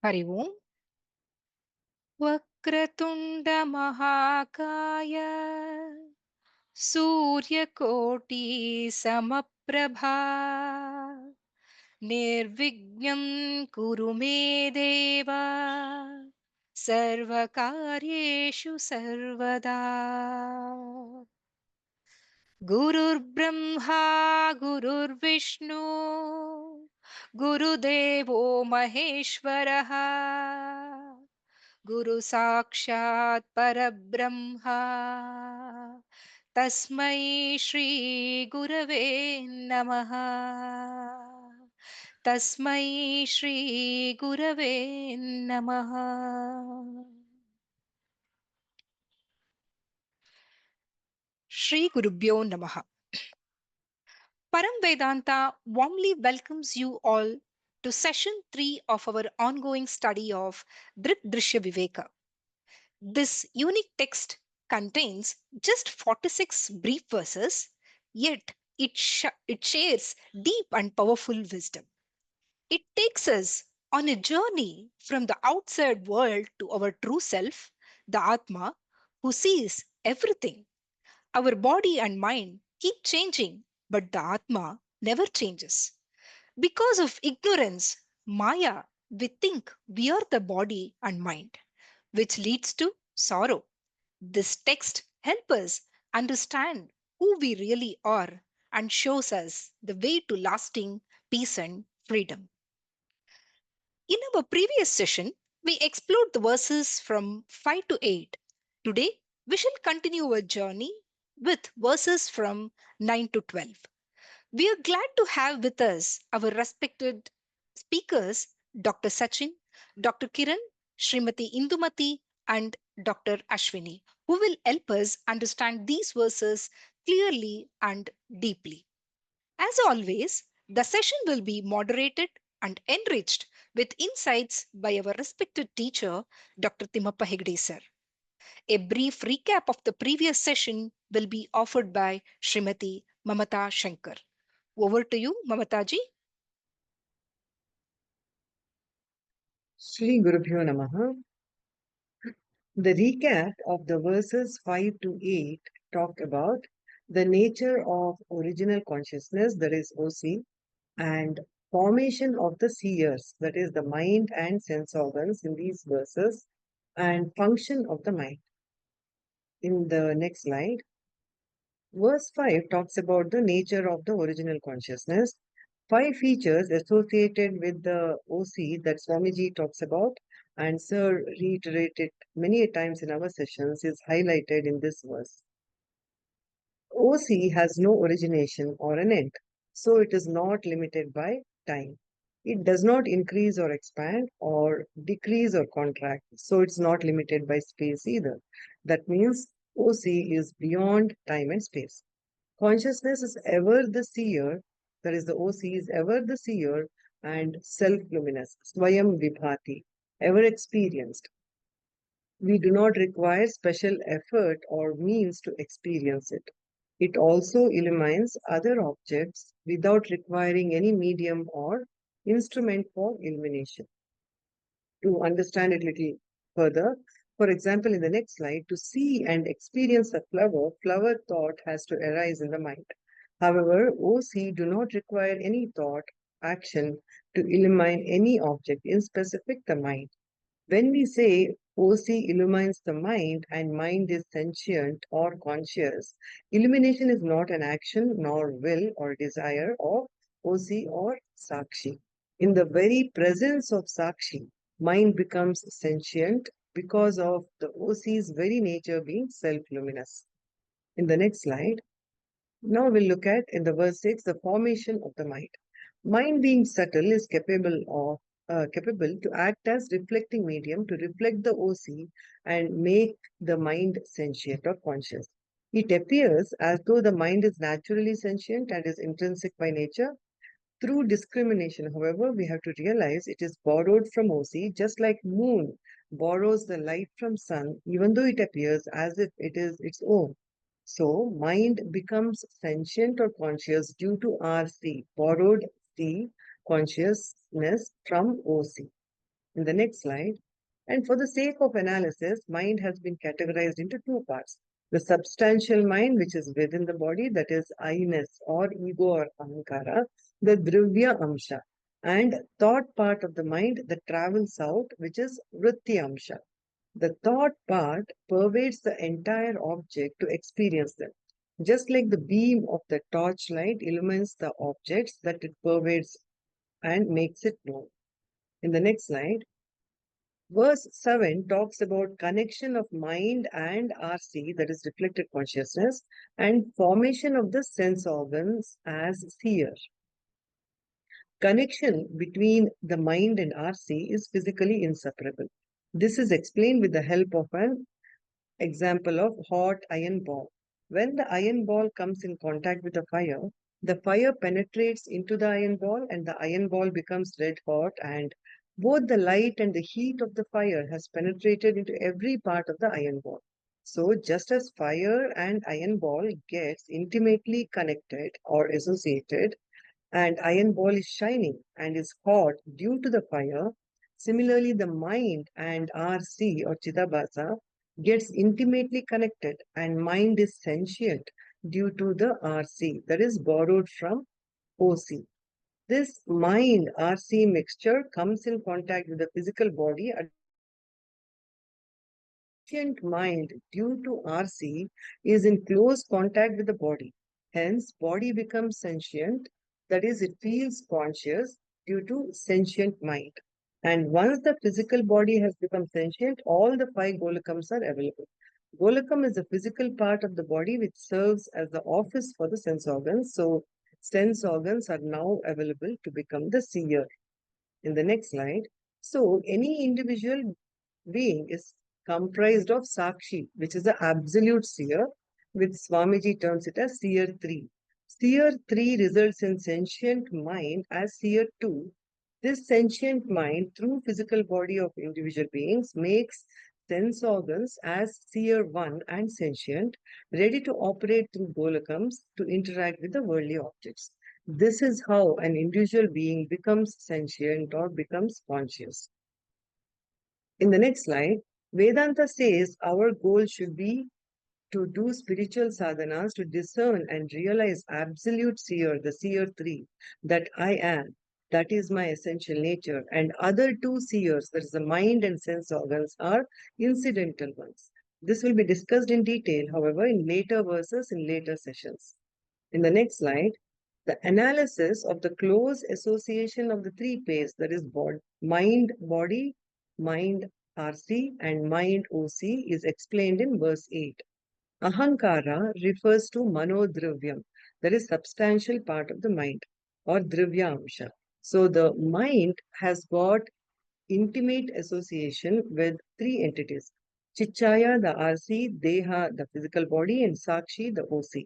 Hari Om. Vakratunda Mahakaya Suryakoti Samaprabha Nirvignam Kuru Me Deva Sarvakaryeshu Sarvada Gurur Brahma Gurur Vishnu Guru Devo Maheshwaraha Guru Sakshat Parabrahma Tasmai Shri Gurave Namaha Tasmai Shri Gurave Namaha Shri Gurubhyo Namaha. Param Vedanta warmly welcomes you all to session 3 of our ongoing study of Drik, Drishya, Viveka. This unique text contains just 46 brief verses, yet it shares deep and powerful wisdom. It takes us on a journey from the outside world to our true self, the Atma, who sees everything. Our body and mind keep changing, but the Atma never changes. Because of ignorance, Maya, we think we are the body and mind, which leads to sorrow. This text helps us understand who we really are and shows us the way to lasting peace and freedom. In our previous session, we explored the verses from 5 to 8. Today, we shall continue our journey with verses from 9 to 12. We are glad to have with us our respected speakers, Dr. Sachin, Dr. Kiran, Srimati Indumati, and Dr. Ashwini, who will help us understand these verses clearly and deeply. As always, the session will be moderated and enriched with insights by our respected teacher, Dr. Timappa Hegde sir. A brief recap of the previous session will be offered by Srimati Mamata Shankar. Over to you, Mamataji. Shri Gurubhyo Namaha. The recap of the verses 5 to 8 talk about the nature of original consciousness, that is OC, and formation of the seers, that is the mind and sense organs in these verses, and function of the mind. In the next slide, verse 5 talks about the nature of the original consciousness. 5 features associated with the OC that Swamiji talks about and Sir reiterated many a times in our sessions is highlighted in this verse. OC has no origination or an end, so it is not limited by time. It does not increase or expand or decrease or contract, so it's not limited by space either. That means OC is beyond time and space. Consciousness is ever the seer, that is, the OC is ever the seer and self luminous, Swayam Vibhati, ever experienced. We do not require special effort or means to experience it. It also illumines other objects without requiring any medium or instrument for illumination. To understand it a little further, for example, in the next slide, to see and experience a flower, flower thought has to arise in the mind. However, OC do not require any thought, action to illumine any object, in specific the mind. When we say OC illumines the mind and mind is sentient or conscious, illumination is not an action nor will or desire of OC or Sakshi. In the very presence of Sakshi, mind becomes sentient because of the OC's very nature being self-luminous. In the next slide, now we'll look at in the verse 6 the formation of the mind. Mind being subtle is capable to act as reflecting medium to reflect the OC and make the mind sentient or conscious. It appears as though the mind is naturally sentient and is intrinsic by nature. Through discrimination, however, we have to realize it is borrowed from OC, just like moon borrows the light from sun, even though it appears as if it is its own. So, mind becomes sentient or conscious due to RC, borrowed C, consciousness from OC. In the next slide, and for the sake of analysis, mind has been categorized into two parts. The substantial mind, which is within the body, that is I-ness or ego or ahankara, the drivya amsha, and thought part of the mind that travels out, which is vritti amsha. The thought part pervades the entire object to experience them. Just like the beam of the torchlight illumines the objects that it pervades and makes it known. In the next slide, verse 7 talks about connection of mind and RC, that is reflected consciousness, and formation of the sense organs as seer. Connection between the mind and RC is physically inseparable. This is explained with the help of an example of hot iron ball. When the iron ball comes in contact with the fire penetrates into the iron ball and the iron ball becomes red hot, and both the light and the heat of the fire has penetrated into every part of the iron ball. So just as fire and iron ball gets intimately connected or associated, and iron ball is shining and is hot due to the fire, similarly the mind and RC or Chidabhasa gets intimately connected and mind is sentient due to the RC, that is borrowed from OC. This mind RC mixture comes in contact with the physical body at the sentient mind due to RC is in close contact with the body. Hence, body becomes sentient, that is, it feels conscious due to sentient mind. And once the physical body has become sentient, all the five golakams are available. Golakam is the physical part of the body which serves as the office for the sense organs. So, sense organs are now available to become the seer. In the next slide, so any individual being is comprised of Sakshi, which is the absolute seer, which Swamiji terms it as seer 3. Seer 3 results in sentient mind as seer 2. This sentient mind, through physical body of individual beings, makes sense organs as seer 1 and sentient, ready to operate through golakams to interact with the worldly objects. This is how an individual being becomes sentient or becomes conscious. In the next slide, Vedanta says our goal should be to do spiritual sadhanas to discern and realize absolute seer, the seer 3, that I am, that is my essential nature, and other two seers, that is the mind and sense organs, are incidental ones. This will be discussed in detail, however, in later verses in later sessions. In the next slide, the analysis of the close association of the three pairs, that is mind body, mind RC, and mind OC, is explained in verse 8. Ahankara refers to manodruvyam, that is substantial part of the mind, or drivyamsha. So the mind has got intimate association with three entities: Chichaya, the RC, Deha, the physical body, and Sakshi, the OC.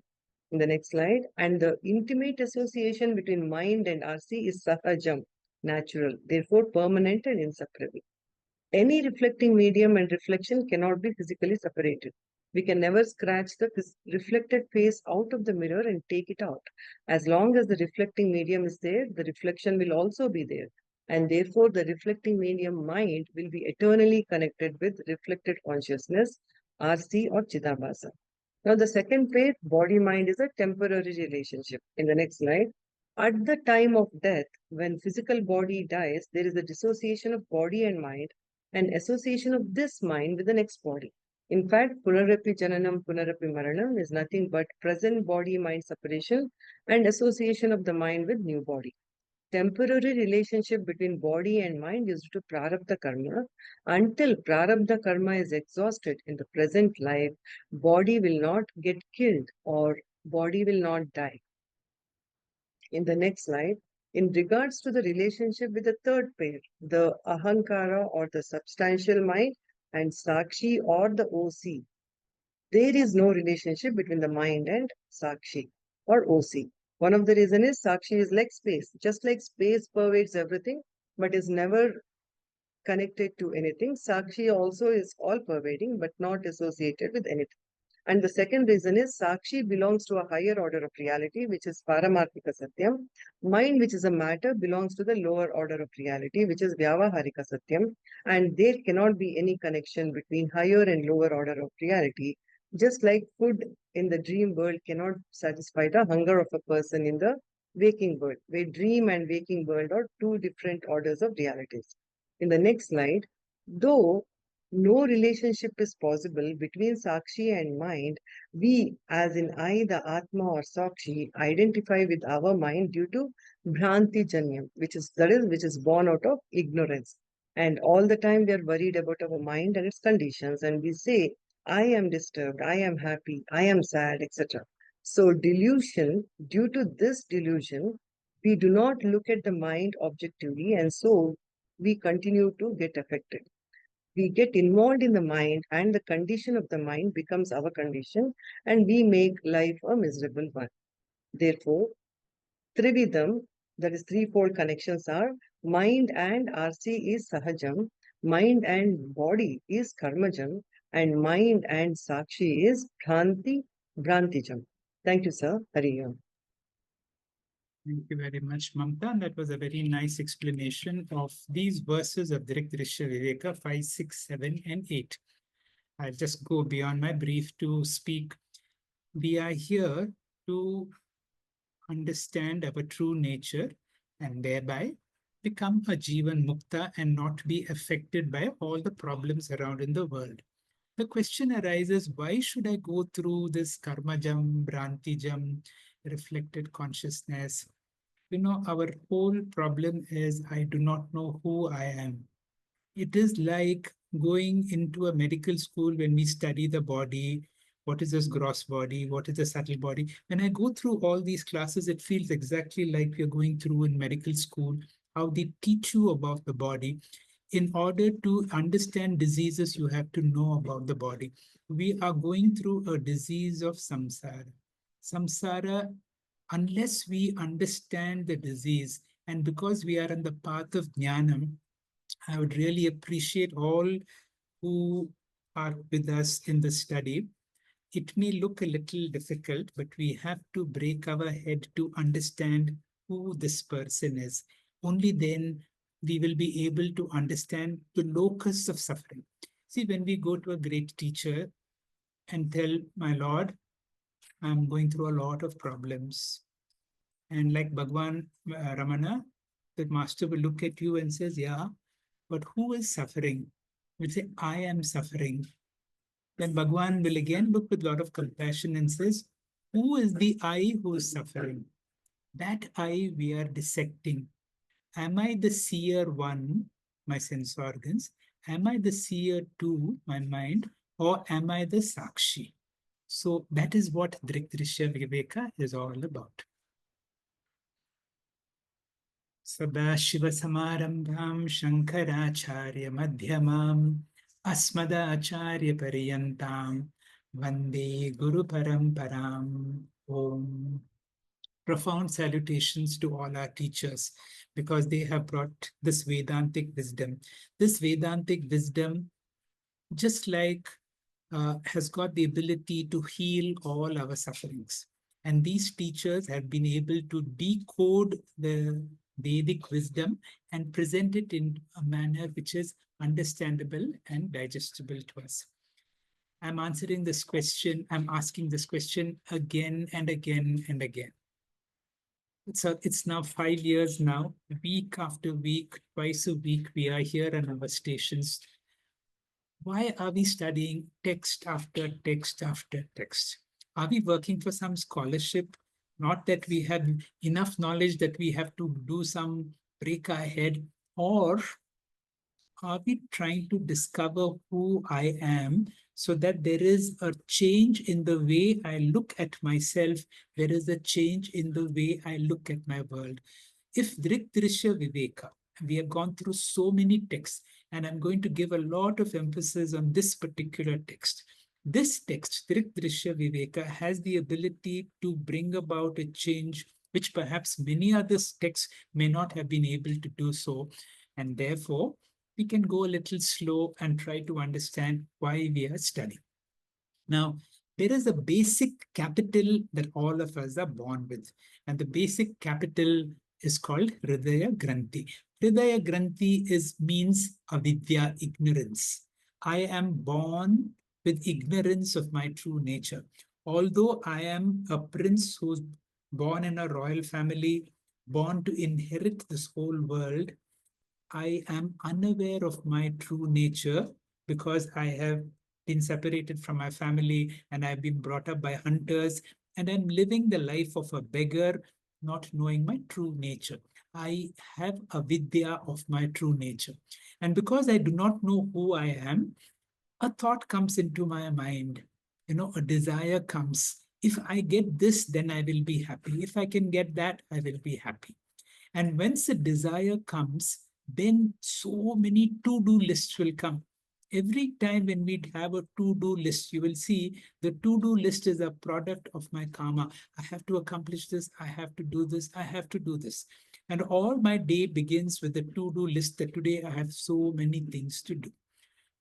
In the next slide, and the intimate association between mind and RC is Sahajam, natural, therefore permanent and inseparable. Any reflecting medium and reflection cannot be physically separated. We can never scratch the reflected face out of the mirror and take it out. As long as the reflecting medium is there, the reflection will also be there. And therefore, the reflecting medium mind will be eternally connected with reflected consciousness, RC or Chidabhasa. Now, the second phase, body-mind, is a temporary relationship. In the next slide, at the time of death, when physical body dies, there is a dissociation of body and mind, and association of this mind with the next body. In fact, Punarapi Jananam, Punarapi Maranam is nothing but present body-mind separation and association of the mind with new body. Temporary relationship between body and mind is due to Prarabdha karma. Until Prarabdha karma is exhausted in the present life, body will not get killed or body will not die. In the next slide, in regards to the relationship with the third pair, the Ahankara or the substantial mind and Sakshi or the OC, there is no relationship between the mind and Sakshi or OC. One of the reasons is Sakshi is like space. Just like space pervades everything, but is never connected to anything, Sakshi also is all pervading, but not associated with anything. And the second reason is Sakshi belongs to a higher order of reality, which is Paramarthika Satyam. Mind, which is a matter, belongs to the lower order of reality, which is Vyavaharika Satyam. And there cannot be any connection between higher and lower order of reality. Just like food in the dream world cannot satisfy the hunger of a person in the waking world, where dream and waking world are two different orders of realities. In the next slide, though no relationship is possible between Sakshi and mind, we, as in I, the Atma or Sakshi, identify with our mind due to Bhranti Janyam, which is born out of ignorance. And all the time we are worried about our mind and its conditions, and we say, I am disturbed, I am happy, I am sad, etc. So delusion, due to this delusion, we do not look at the mind objectively, and so we continue to get affected. We get involved in the mind, and the condition of the mind becomes our condition, and we make life a miserable one. Therefore, Trividham, that is threefold connections, are mind and RC is Sahajam, mind and body is Karmajam, and mind and Sakshi is Brantijam. Thank you, sir. Hari Om. Thank you very much, Mamta. And that was a very nice explanation of these verses of Drik, Drishya, Viveka 5, 6, 7, and 8. I'll just go beyond my brief to speak. We are here to understand our true nature and thereby become a Jivan Mukta and not be affected by all the problems around in the world. The question arises, why should I go through this karmajam, brantijam, reflected consciousness? Our whole problem is I do not know who I am. It is like going into a medical school when we study the body. What is this gross body? What is the subtle body? When I go through all these classes, it feels exactly like we are going through in medical school, how they teach you about the body. In order to understand diseases, you have to know about the body. We are going through a disease of samsara. Samsara, unless we understand the disease, and because we are on the path of jnanam, I would really appreciate all who are with us in the study. It may look a little difficult, but we have to break our head to understand who this person is. Only then we will be able to understand the locus of suffering. See, when we go to a great teacher and tell, my Lord, I'm going through a lot of problems. And like Bhagwan Ramana, the master will look at you and says, yeah, but who is suffering? We'll say, I am suffering. Then Bhagwan will again look with a lot of compassion and says, who is the I who is suffering? That I we are dissecting. Am I the seer one, my sense organs? Am I the seer two, my mind? Or am I the Sakshi? So that is what Drik, Drishya, Viveka is all about. Sadashivasamarambham Shankaracharya Madhyamam Asmadacharya Pariyantam Vande Guru Paramparam. Om. Profound salutations to all our teachers because they have brought this Vedantic wisdom. This Vedantic wisdom, just like has got the ability to heal all our sufferings. And these teachers have been able to decode the Vedic wisdom and present it in a manner which is understandable and digestible to us. I'm answering this question, I'm asking this question again and again and again. So it's now 5 years now, week after week, twice a week, we are here in our stations. Why are we studying text after text after text? Are we working for some scholarship? Not that we have enough knowledge that we have to do some break ahead, or are we trying to discover who I am so that there is a change in the way I look at myself, there is a change in the way I look at my world? If Drik, Drishya, Viveka, we have gone through so many texts, and I'm going to give a lot of emphasis on this particular text. This text, Drik, Drishya, Viveka, has the ability to bring about a change which perhaps many other texts may not have been able to do so. And therefore, we can go a little slow and try to understand why we are studying. Now, There is a basic capital that all of us are born with. And the basic capital is called Hridaya Granthi. Hridaya Granthi means avidya, ignorance. I am born with ignorance of my true nature. Although I am a prince who's born in a royal family, born to inherit this whole world, I am unaware of my true nature because I have been separated from my family and I've been brought up by hunters, and I'm living the life of a beggar, not knowing my true nature. I have a vidya of my true nature. And because I do not know who I am, a thought comes into my mind. A desire comes. If I get this, then I will be happy. If I can get that, I will be happy. And once a desire comes, then so many to-do lists will come. Every time when we have a to-do list, you will see the to-do list is a product of my karma. I have to accomplish this, I have to do this, I have to do this. And all my day begins with the to-do list that today I have so many things to do.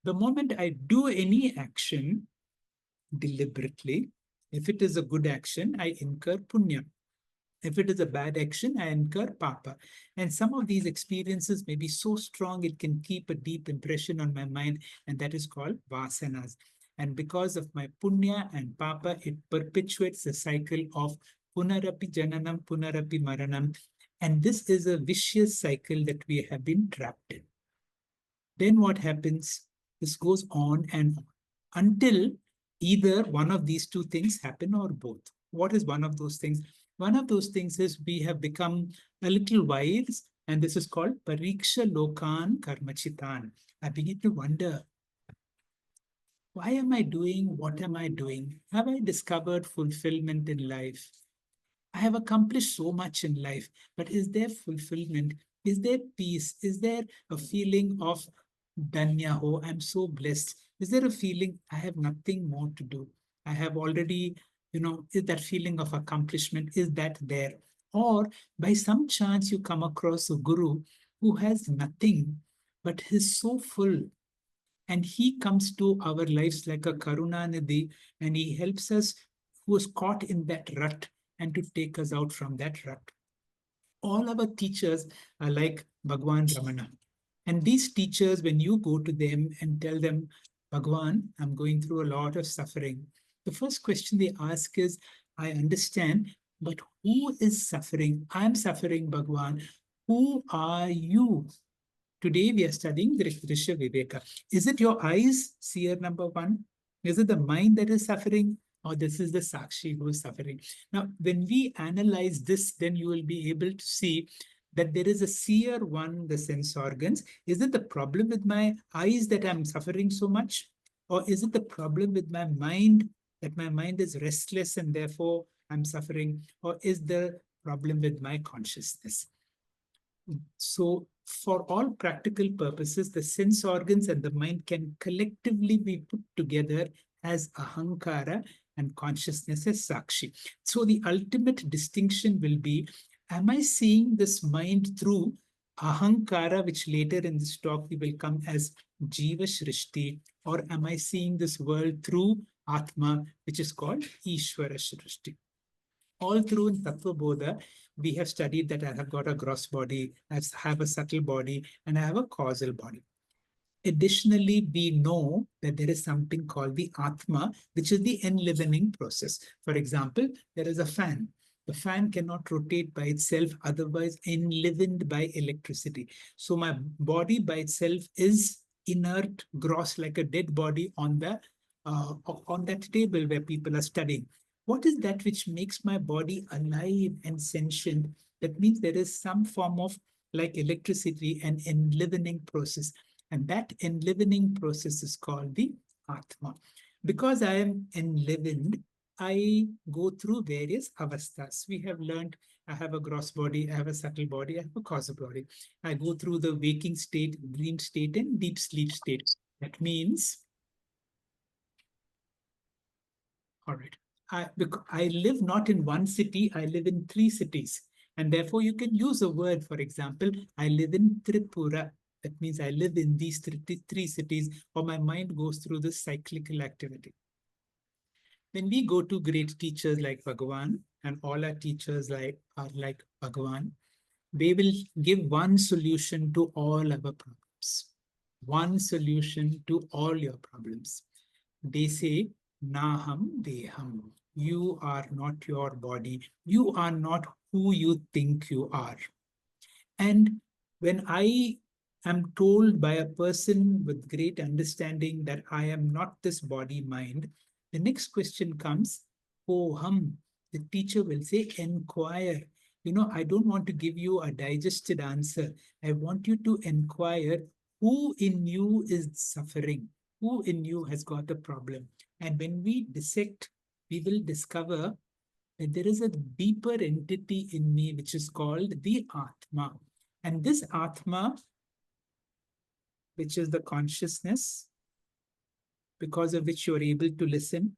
The moment I do any action deliberately, if it is a good action, I incur punya. If it is a bad action, I incur papa. And some of these experiences may be so strong, it can keep a deep impression on my mind, and that is called vasanas. And because of my punya and papa, it perpetuates the cycle of punarapi jananam, punarapi maranam. And this is a vicious cycle that we have been trapped in. Then what happens? This goes on and on until either one of these two things happen or both. What is one of those things? One of those things is we have become a little wise, and this is called Pariksha Lokan Karmachitan. I begin to wonder, why am I doing what am I doing? Have I discovered fulfillment in life? I have accomplished so much in life, but is there fulfillment? Is there peace? Is there a feeling of Danya, oh, I'm so blessed? Is there a feeling I have nothing more to do? I have already, is that feeling of accomplishment, is that there? Or by some chance you come across a guru who has nothing, but is so full, and he comes to our lives like a Karunanidhi, and he helps us who is caught in that rut and to take us out from that rut. All our teachers are like Bhagwan Ramana. And these teachers, when you go to them and tell them, Bhagwan, I'm going through a lot of suffering, the first question they ask is, I understand, but who is suffering? I'm suffering, Bhagwan. Who are you? Today we are studying Drishya Viveka. Is it your eyes, seer number one? Is it the mind that is suffering? Or this is the Sakshi who is suffering? Now, when we analyze this, then you will be able to see that there is a seer one, the sense organs. Is it the problem with my eyes that I'm suffering so much? Or is it the problem with my mind, that my mind is restless and therefore I'm suffering? Or is the problem with my consciousness? So, for all practical purposes, the sense organs and the mind can collectively be put together as ahankara and consciousness as sakshi. So, the ultimate distinction will be, am I seeing this mind through ahankara, which later in this talk we will come as jiva shrishti, or am I seeing this world through atma, which is called ishvara shrishti? All through in Tattva Bodha, we have studied that I have got a gross body, I have a subtle body, and I have a causal body. Additionally, we know that there is something called the Atma, which is the enlivening process. For example, there is a fan. The fan cannot rotate by itself, otherwise enlivened by electricity. So my body by itself is inert, gross, like a dead body on that table where people are studying. What is that which makes my body alive and sentient? That means there is some form of, like electricity, an enlivening process. And that enlivening process is called the Atma. Because I am enlivened, I go through various avasthas. We have learned I have a gross body, I have a subtle body, I have a causal body. I go through the waking state, dream state, and deep sleep state. That means, all right, I live not in one city, I live in three cities. And therefore, you can use a word, for example, I live in Tripura. That means I live in these three cities, or my mind goes through this cyclical activity. When we go to great teachers like Bhagavan, and all our teachers are like Bhagavan, they will give one solution to all our problems. One solution to all your problems. They say, Naham Deham. You are not your body. You are not who you think you are. And when I am told by a person with great understanding that I am not this body mind, the next question comes, Oh hum. The teacher will say, Inquire. I don't want to give you a digested answer. I want you to inquire who in you is suffering, who in you has got a problem. And when we dissect, we will discover that there is a deeper entity in me which is called the Atma. And this Atma, which is the consciousness, because of which you're able to listen,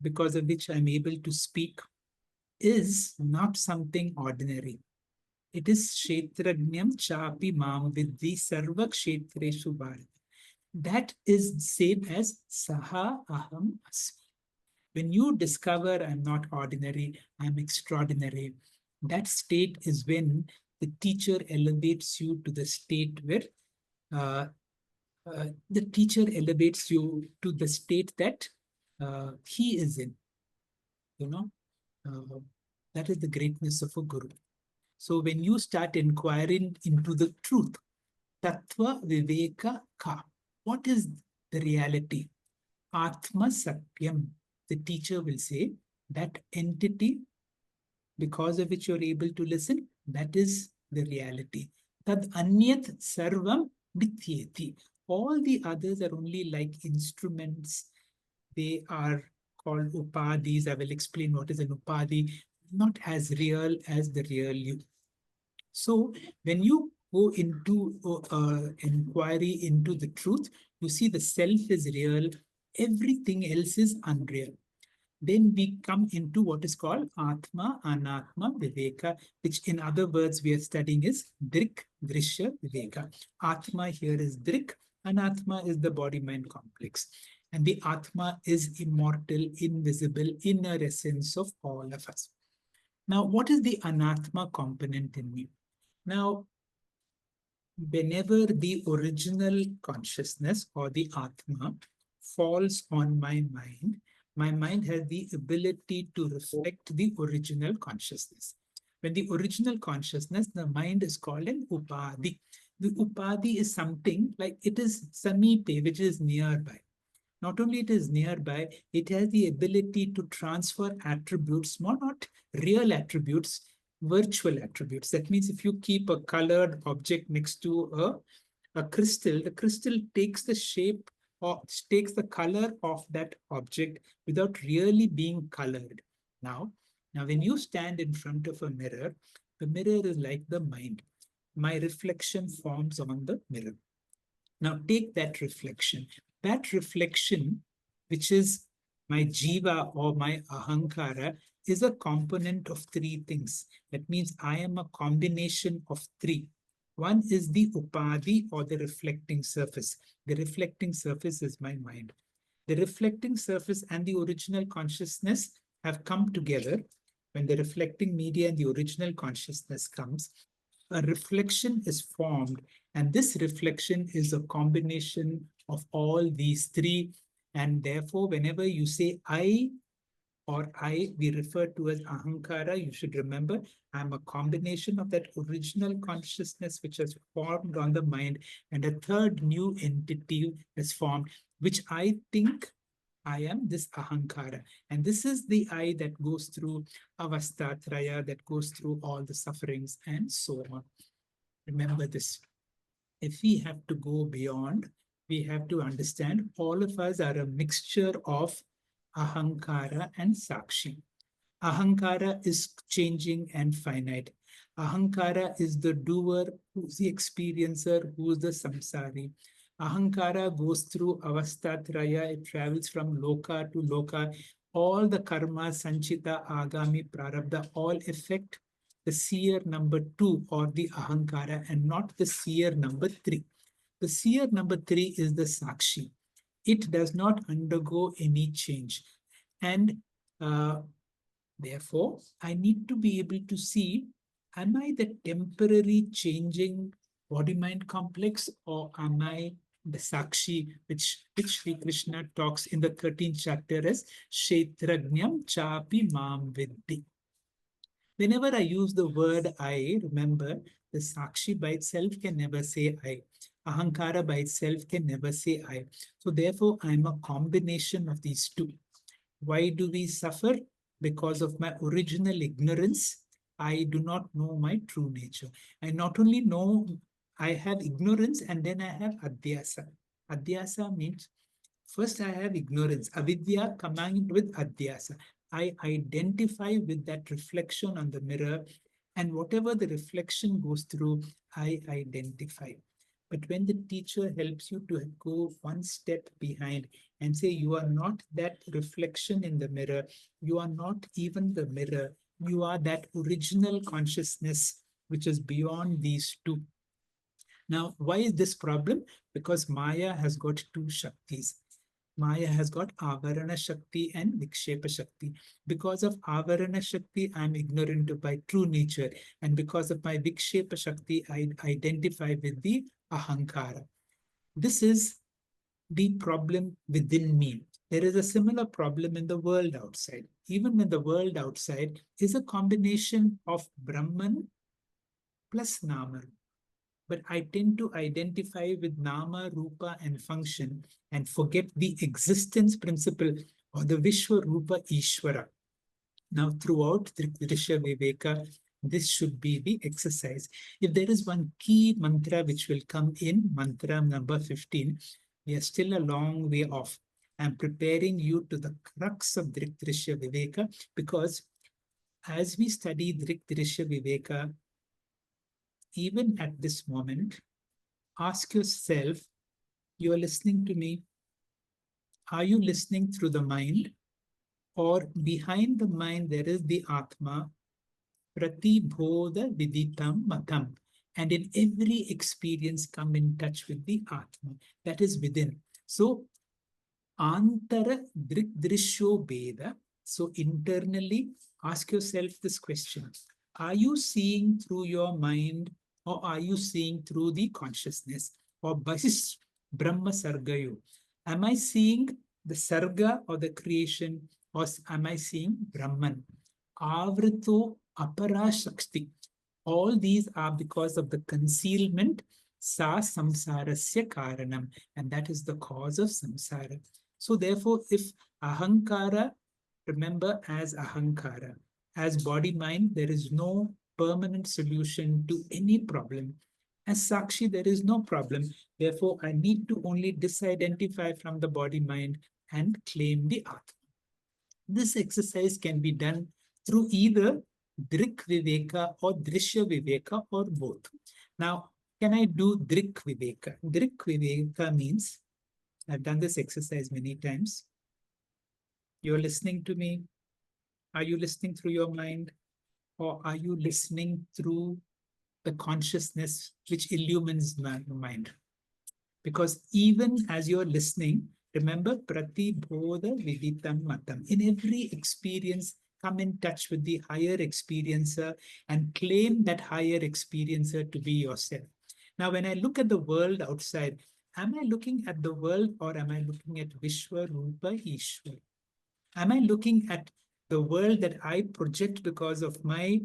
because of which I'm able to speak, is not something ordinary. It is Kshetrajnam Chapi Mam Vidhi Sarva Kshetreshu Bharat. That is same as Saha Aham Asmi. When you discover I'm not ordinary, I'm extraordinary, that state is when the teacher elevates you to the state where the teacher elevates you to the state that he is in. You know, that is the greatness of a guru. So when you start inquiring into the truth, Tattva Viveka Ka, what is the reality? Atma Satyam, the teacher will say, that entity because of which you're able to listen, that is the reality. Tad anyat sarvam mithyeti. All the others are only like instruments. They are called upadhis. I will explain what is an upadhi, not as real as the real you. So when you go into inquiry into the truth, you see the self is real, everything else is unreal. Then we come into what is called Atma, Anatma, Viveka, which in other words we are studying is Drik, Drishya, Viveka. Atma here is Drik, Anatma is the body-mind complex. And the Atma is immortal, invisible, inner essence of all of us. Now, what is the Anatma component in me? Now, whenever the original consciousness or the Atma falls on my mind has the ability to reflect the original consciousness. When the original consciousness, the mind is called an upadhi. The upadhi is something like it is samipe, which is nearby. Not only it is nearby, it has the ability to transfer attributes, not real attributes, virtual attributes. That means if you keep a colored object next to a crystal, the crystal takes the shape or takes the color of that object without really being colored. Now, when you stand in front of a mirror, the mirror is like the mind. My reflection forms on the mirror. Now take that reflection. That reflection, which is my jiva or my ahankara, is a component of three things. That means I am a combination of three. One is the upadhi or the reflecting surface. The reflecting surface is my mind. The reflecting surface and the original consciousness have come together. When the reflecting media and the original consciousness comes, a reflection is formed, and this reflection is a combination of all these three. And therefore, whenever you say I or I, we refer to as ahankara, you should remember I'm a combination of that original consciousness which has formed on the mind, and a third new entity is formed, which I think I am this ahankara. And this is the I that goes through avastatraya, that goes through all the sufferings and so on. Remember this. If we have to go beyond, we have to understand all of us are a mixture of ahankara and sakshi. Ahankara is changing and finite. Ahankara is the doer, who's the experiencer, who's the samsari. Ahankara goes through avastatraya, it travels from loka to loka. All the karma, sanchita, agami, prarabdha, all affect the seer number 2 or the ahankara and not the seer number 3. The seer number 3 is the sakshi. It does not undergo any change. And therefore, I need to be able to see, am I the temporary changing body-mind complex, or am I the Sakshi, which Sri Krishna talks in the 13th chapter as Kshetrajnam Chapi Mam Vidhi. Whenever I use the word I, remember the Sakshi by itself can never say I. Ahankara by itself can never say I. So therefore, I'm a combination of these two. Why do we suffer? Because of my original ignorance. I do not know my true nature. I not only know I have ignorance, and then I have adhyasa. Adhyasa means first I have ignorance, avidya combined with adhyasa. I identify with that reflection on the mirror, and whatever the reflection goes through, I identify. But when the teacher helps you to go one step behind and say, you are not that reflection in the mirror, you are not even the mirror, you are that original consciousness which is beyond these two. Now, why is this problem? Because Maya has got two Shaktis. Maya has got Avarana Shakti and Vikshepa Shakti. Because of Avarana Shakti, I'm ignorant of my true nature. And because of my Vikshepa Shakti, I identify with the Ahankara. This is the problem within me. There is a similar problem in the world outside. Even when the world outside is a combination of Brahman plus Nama. But I tend to identify with Nama, Rupa, and function and forget the existence principle or the Vishwa Rupa Ishvara. Now, throughout Drishya Viveka, this should be the exercise. If there is one key mantra which will come in, mantra number 15, we are still a long way off. I'm preparing you to the crux of Drishya Viveka, because as we study Drishya Viveka, even at this moment, ask yourself, you are listening to me. Are you listening through the mind? Or behind the mind, there is the Atma, Pratibodha Viditam Matam. And in every experience, come in touch with the Atma that is within. So, Antara Drik Drishyo Beda. So, internally, ask yourself this question. Are you seeing through your mind, or are you seeing through the consciousness? Or Basis Brahma Sargayo. Am I seeing the Sarga or the creation, or am I seeing Brahman? Avrito Apara Shakti. All these are because of the concealment, Sa Samsarasya Karanam, and that is the cause of samsara. So, therefore, if Ahankara, remember as Ahankara, as body mind, there is no permanent solution to any problem. As Sakshi, there is no problem. Therefore, I need to only disidentify from the body mind and claim the Atma. This exercise can be done through either Drik Viveka or Drishya Viveka or both. Now, can I do Drik Viveka? Drik Viveka means, I've done this exercise many times. You're listening to me. Are you listening through your mind? Or are you listening through the consciousness which illumines my mind? Because even as you're listening, remember Prati Bodha Viditam Matam. In every experience, come in touch with the higher experiencer and claim that higher experiencer to be yourself. Now, when I look at the world outside, am I looking at the world, or am I looking at Vishwa Rupa Ishwar? Am I looking at the world that I project because of my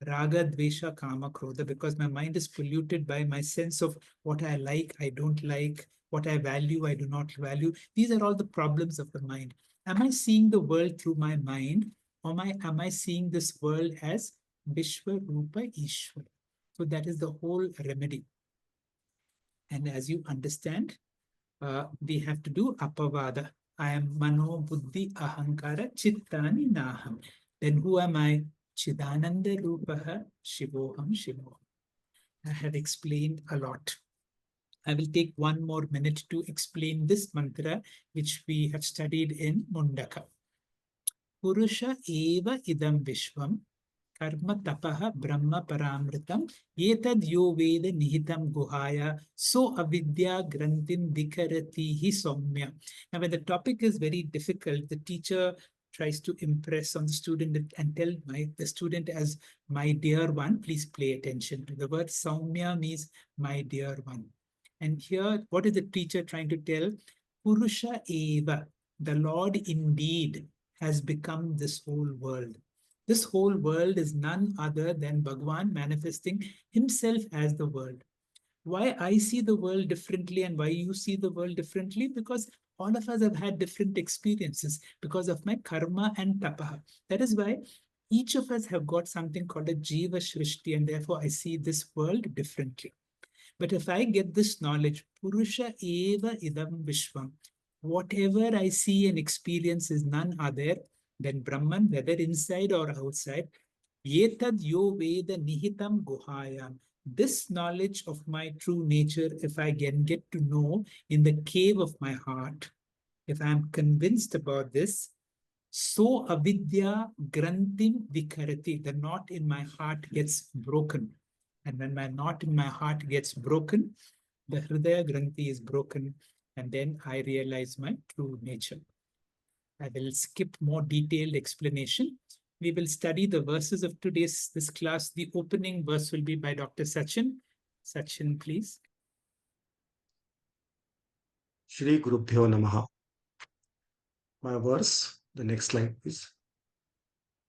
raga, dvesha, kama, krodha, because my mind is polluted by my sense of what I like, I don't like, what I value, I do not value. These are all the problems of the mind. Am I seeing the world through my mind, or am I seeing this world as Vishwa Rupa Ishwar? So that is the whole remedy. And as you understand, we have to do apavada. I am mano buddhi ahankara chittani naham. Then who am I? Chidananda rupaha shivoham shivoham. I have explained a lot. I will take one more minute to explain this mantra which we have studied in Mundaka. Purusha eva idam vishvam karma tapaha brahma paramritam yetad yo veda nihitam guhaya so avidya grantim vikarati hi somya. Now, when the topic is very difficult, the teacher tries to impress on the student and tell the student as my dear one, please pay attention to the word Saumya means my dear one. And here, what is the teacher trying to tell? Purusha Eva, the Lord indeed has become this whole world. This whole world is none other than Bhagwan manifesting himself as the world. Why I see the world differently and why you see the world differently? Because all of us have had different experiences because of my karma and tapaha. That is why each of us have got something called a jiva shrishti, and therefore I see this world differently. But if I get this knowledge, Purusha eva idam vishwam, whatever I see and experience is none other than Brahman, whether inside or outside. Yetad yo veda nihitam guhayam. This knowledge of my true nature, if I can get to know in the cave of my heart, if I am convinced about this, so avidya grantim vikarati, the knot in my heart gets broken. And when my knot in my heart gets broken, the hridaya granthi is broken, and then I realize my true nature. I will skip more detailed explanation. We will study the verses of today's this class. The opening verse will be by Dr. Sachin. Sachin, please. Shri Gurubhyo Namaha. My verse, the next slide, please.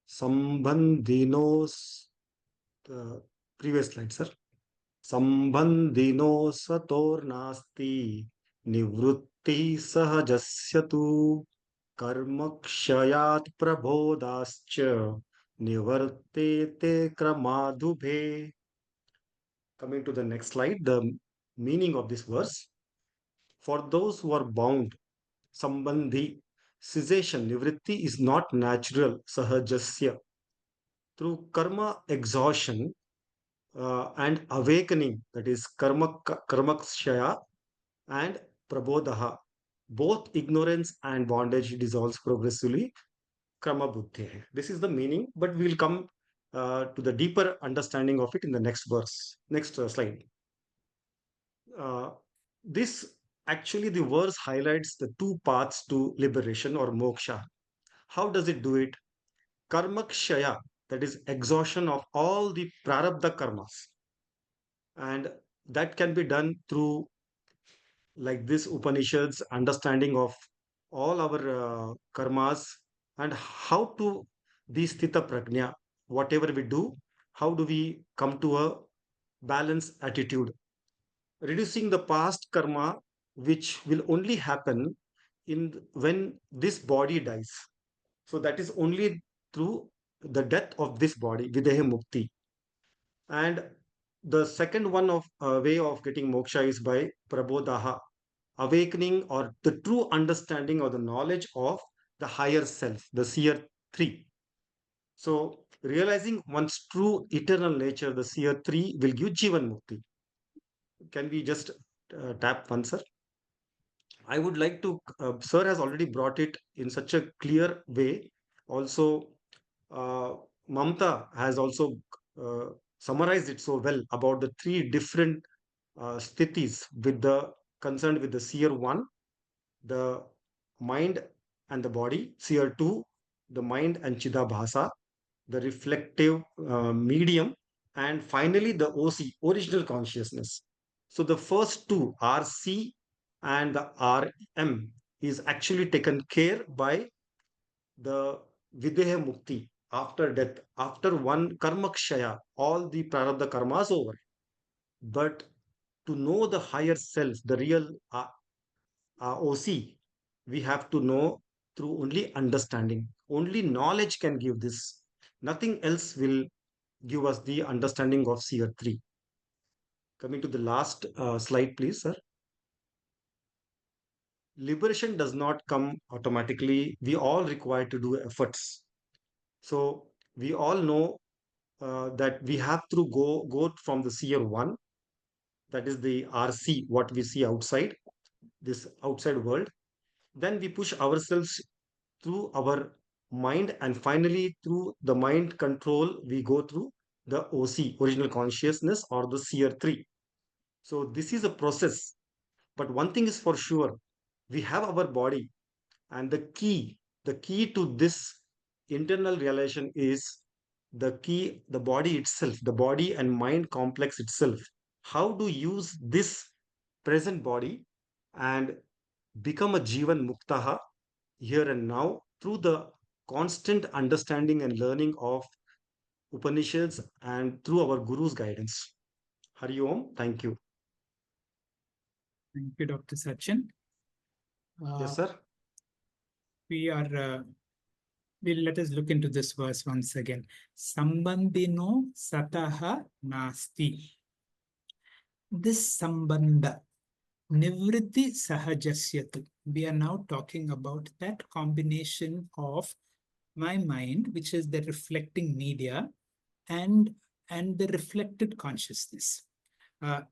Sambandhinos, the previous slide, sir. Sambandhino sator nasti nivrutti sahajasya tu karmakshayat prabodascha nivartete kramadubhe. Coming to the next slide, the meaning of this verse. For those who are bound, sambandhi, cessation, nivritti is not natural, sahajasya. Through karma exhaustion and awakening, that is karmakshaya and prabodha, both ignorance and bondage dissolves progressively. Karma buddhi. This is the meaning, but we will come to the deeper understanding of it in the next verse. Next slide. Uh, this actually, the verse highlights the two paths to liberation or moksha. How does it do it? Karmakshaya, that is exhaustion of all the prarabdha karmas. And that can be done through, like this Upanishads, understanding of all our karmas and how to be sthita prajna. Whatever we do, how do we come to a balanced attitude? Reducing the past karma, which will only happen in when this body dies. So that is only through the death of this body, videha mukti. And the second one of way of getting moksha is by prabodha, awakening or the true understanding or the knowledge of the higher self, the seer three. So realizing one's true eternal nature, the seer three will give jivan mukti. Can we just tap one, sir? I would like to, sir has already brought it in such a clear way. Also, uh, Mamta has also uh, summarized it so well about the three different sthithis with the concerned with the seer one, the mind and the body, seer two, the mind and Chidabhasa, the reflective medium, and finally the OC, original consciousness. So the first two, RC and the RM, is actually taken care by the Videha Mukti after death, after one karmakshaya, all the prarabdha karmas over. But to know the higher self, the real OC, we have to know through only understanding. Only knowledge can give this. Nothing else will give us the understanding of Seer 3. Coming to the last slide, please, sir. Liberation does not come automatically. We all require to do efforts. So we all know that we have to go from the Seer 1, that is the RC, what we see outside, this outside world. Then we push ourselves through our mind, and finally through the mind control we go through the OC, original consciousness, or the seer 3. So this is a process, but one thing is for sure, we have our body, and the key to this internal realization is the key, the body itself, the body and mind complex itself. How to use this present body and become a Jivan Muktaha here and now through the constant understanding and learning of Upanishads and through our Guru's guidance. Hari Om. Thank you. Thank you, Dr. Sachin. Yes, sir. We are, let us look into this verse once again. Sambandhino sataha nasti. This sambandha, nivritti sahajasyatu. We are now talking about that combination of my mind, which is the reflecting media, and the reflected consciousness.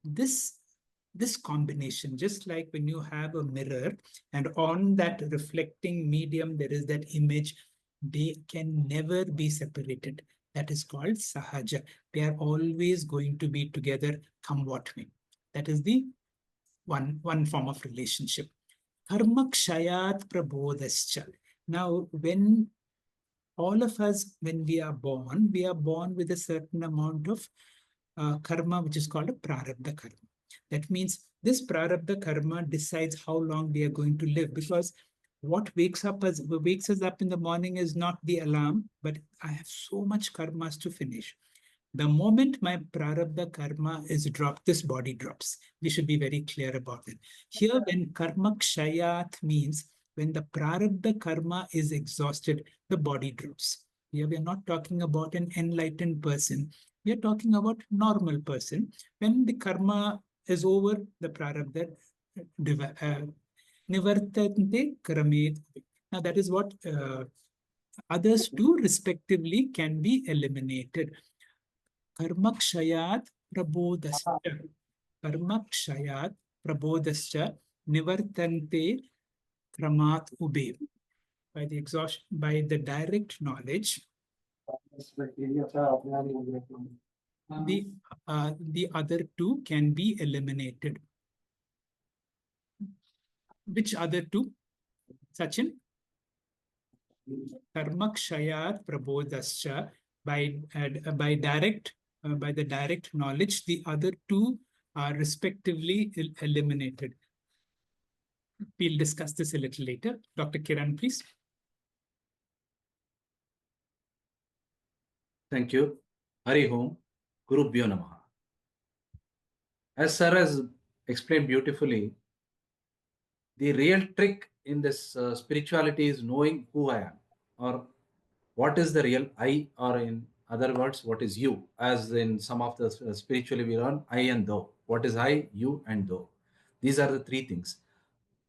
This combination, just like when you have a mirror and on that reflecting medium there is that image, they can never be separated. That is called sahaja. They are always going to be together, come what may. That is the one form of relationship. Karma kshayat prabodhascha. Now, when all of us, when we are born with a certain amount of karma, which is called a prarabdha karma. That means this prarabdha karma decides how long we are going to live, because what wakes us up in the morning is not the alarm, but I have so much karmas to finish. The moment my prarabdha karma is dropped, this body drops. We should be very clear about it. Here, when karma kshayat means when the prarabdha karma is exhausted, the body drops. Here, we are not talking about an enlightened person. We are talking about normal person. When the karma is over, the prarabdha nivartante kramed. Now, that is what others do respectively can be eliminated. Karmakshayat prabodhascha. Karmakshayat prabodhascha nivartante kramat ube. By the exhaustion, by the direct knowledge, the other two can be eliminated. Which other two, Sachin? Karmakshayat prabodhascha. By the direct knowledge, the other two are respectively eliminated. We'll discuss this a little later. Dr. Kiran, please. Thank you. Hari Om, Gurubhyo Namaha. As Sir has explained beautifully, the real trick in this spirituality is knowing who I am, or what is the real I, or in other words, what is you. As in some of the spiritually we learn I and thou. What is I, you, and thou? These are the three things.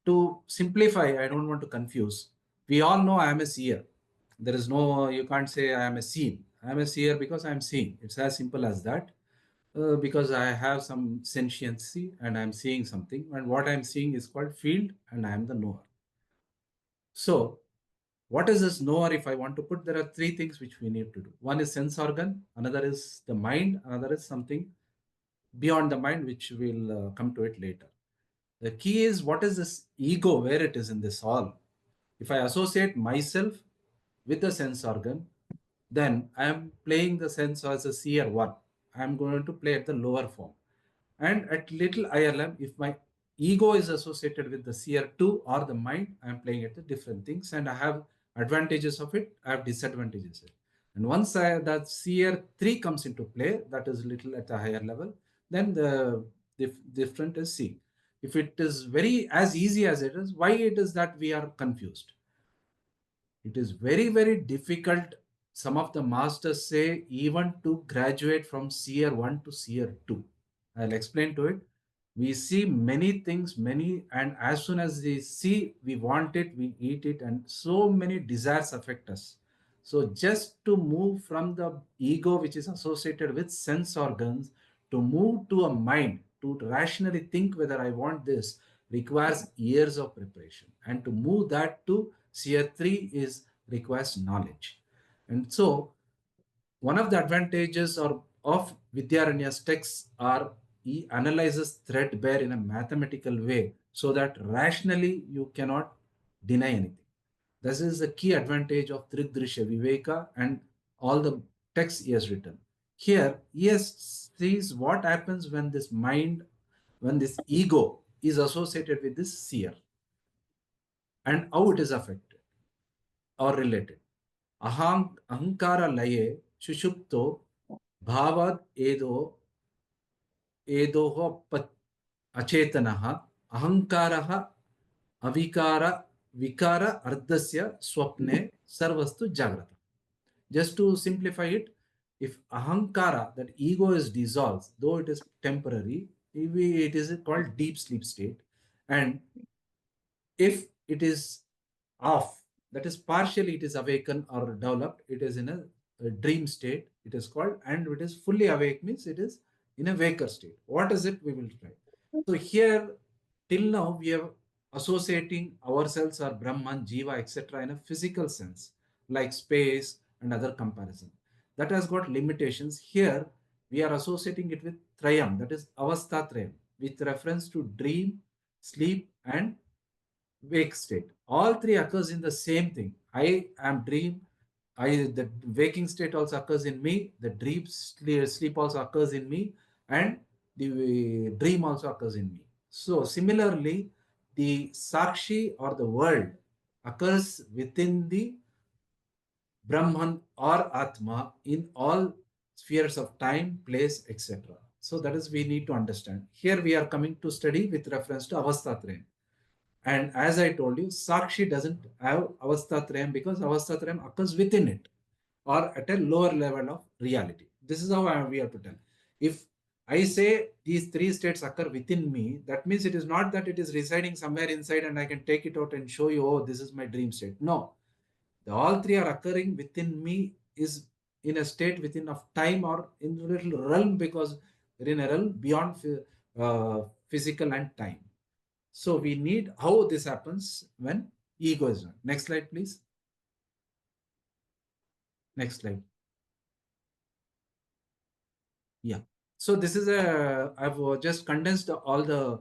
To simplify, I don't want to confuse. We all know I am a seer. There is no, you can't say I am a seen. I am a seer because I am seeing. It's as simple as that. Because I have some sentiency and I'm seeing something, and what I'm seeing is called field, and I am the knower. So, what is this knower? If I want to put, there are three things which we need to do. One is sense organ, another is the mind, another is something beyond the mind, which we'll come to it later. The key is, what is this ego, where it is in this all? If I associate myself with the sense organ, then I am playing the sense as a seer one. I am going to play at the lower form. And at little higher level, if my ego is associated with the seer 2 or the mind, I am playing at the different things, and I have advantages of it, I have disadvantages of it. And once that seer 3 comes into play, that is little at a higher level, then the different is seeing. If it is very as easy as it is, why it is that we are confused? It is very, very difficult. Some of the masters say even to graduate from seer 1 to seer 2. I'll explain to it. We see many things, and as soon as we see, we want it, we eat it, and so many desires affect us. So just to move from the ego, which is associated with sense organs, to move to a mind, to rationally think whether I want this, requires years of preparation. And to move that to seer 3 is requires knowledge. And so one of the advantages of Vidyaranya's texts are he analyzes threadbare in a mathematical way so that rationally you cannot deny anything. This is the key advantage of Drik Drishya Viveka and all the texts he has written. Here, he has sees what happens when this mind, when this ego is associated with this seer and how it is affected or related. Ahankara laye shushupto bhavad edoho achetanaha ahankaraha avikara vikara ardhasya swapne sarvastu jagrata. Just to simplify it, if ahankara, that ego is dissolved, though it is temporary, it is called deep sleep state. And if it is off, that is partially it is awakened or developed, it is in a dream state, it is called, and it is fully awake means it is in a waker state. What is it? We will try. So here, till now, we are associating ourselves or Brahman, Jiva, etc. in a physical sense, like space and other comparison. That has got limitations. Here, we are associating it with Trayam, that is Avastha Trayam, with reference to dream, sleep, and wake state. All three occurs in the same thing. I am dream. The waking state also occurs in me. The dream sleep also occurs in me, and the dream also occurs in me. So similarly, the sakshi or the world occurs within the Brahman or Atma in all spheres of time, place, etc. So that is we need to understand. Here we are coming to study with reference to Avasthatrayam. And as I told you, Sakshi doesn't have Avasthatrayam because Avasthatrayam occurs within it or at a lower level of reality. This is how we have to tell. If I say these three states occur within me, that means it is not that it is residing somewhere inside and I can take it out and show you, oh, this is my dream state. No, all three are occurring within me is in a state within of time or in a little realm because we're in a realm beyond physical and time. So we need how this happens when ego is done. Next slide, please. Next slide. Yeah. So this is I've just condensed all the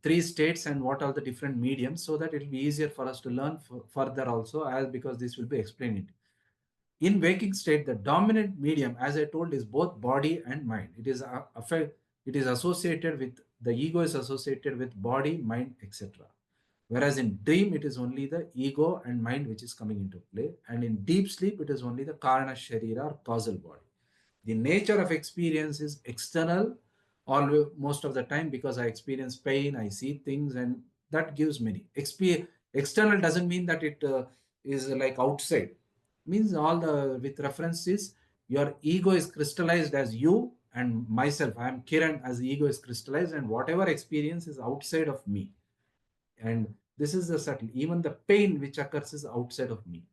three states and what are the different mediums so that it will be easier for us to learn further also as because this will be explained. In waking state, the dominant medium, as I told, is both body and mind. It is associated with the ego is associated with body, mind, etc. Whereas in dream, it is only the ego and mind which is coming into play. And in deep sleep, it is only the karana sharira or causal body. The nature of experience is external most of the time because I experience pain, I see things, and that gives meaning. External doesn't mean that it is like outside. Means all the with references, your ego is crystallized as you and myself. I am Kiran as the ego is crystallized, and whatever experience is outside of me. And this is the subtle. Even the pain which occurs is outside of me.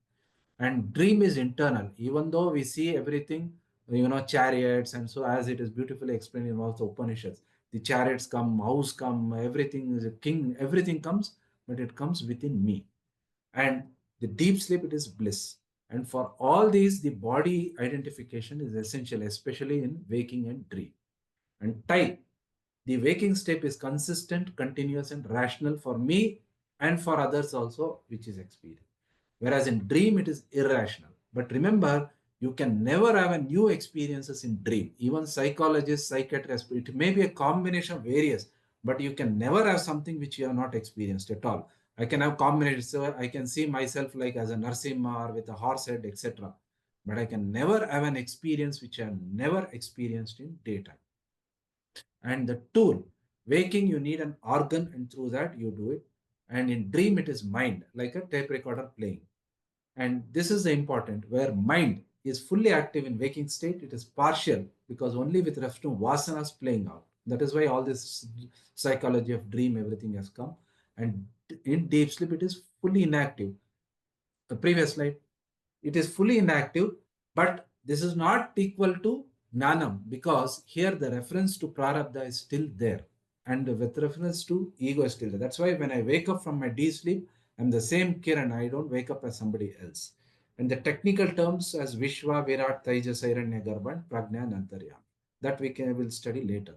And dream is internal, even though we see everything, chariots, and so as it is beautifully explained in all the Upanishads, the chariots come, house come, everything is a king, everything comes, but it comes within me. And the deep sleep, it is bliss. And for all these, the body identification is essential, especially in waking and dream. And type, the waking state is consistent, continuous, and rational for me and for others also, which is experience. Whereas in dream, it is irrational. But remember, you can never have a new experiences in dream. Even psychologists, psychiatrists, it may be a combination of various, but you can never have something which you have not experienced at all. I can have combinations. So I can see myself like as a Narsimha or with a horse head, etc. But I can never have an experience which I have never experienced in daytime. And the tool, waking, you need an organ, and through that you do it. And in dream, it is mind, like a tape recorder playing. And this is the important, where mind is fully active in waking state, it is partial because only with reference to vasanas playing out. That is why all this psychology of dream, everything has come. And in deep sleep, it is fully inactive. The previous slide, it is fully inactive, but this is not equal to Jnanam because here the reference to Prarabdha is still there. And with reference to ego is still there. That's why when I wake up from my deep sleep, I'm the same Kiran. I don't wake up as somebody else. And the technical terms as Vishwa, Virat, Taijas, Airanya, Garbha, Prajna, and Antaryam. That will study later.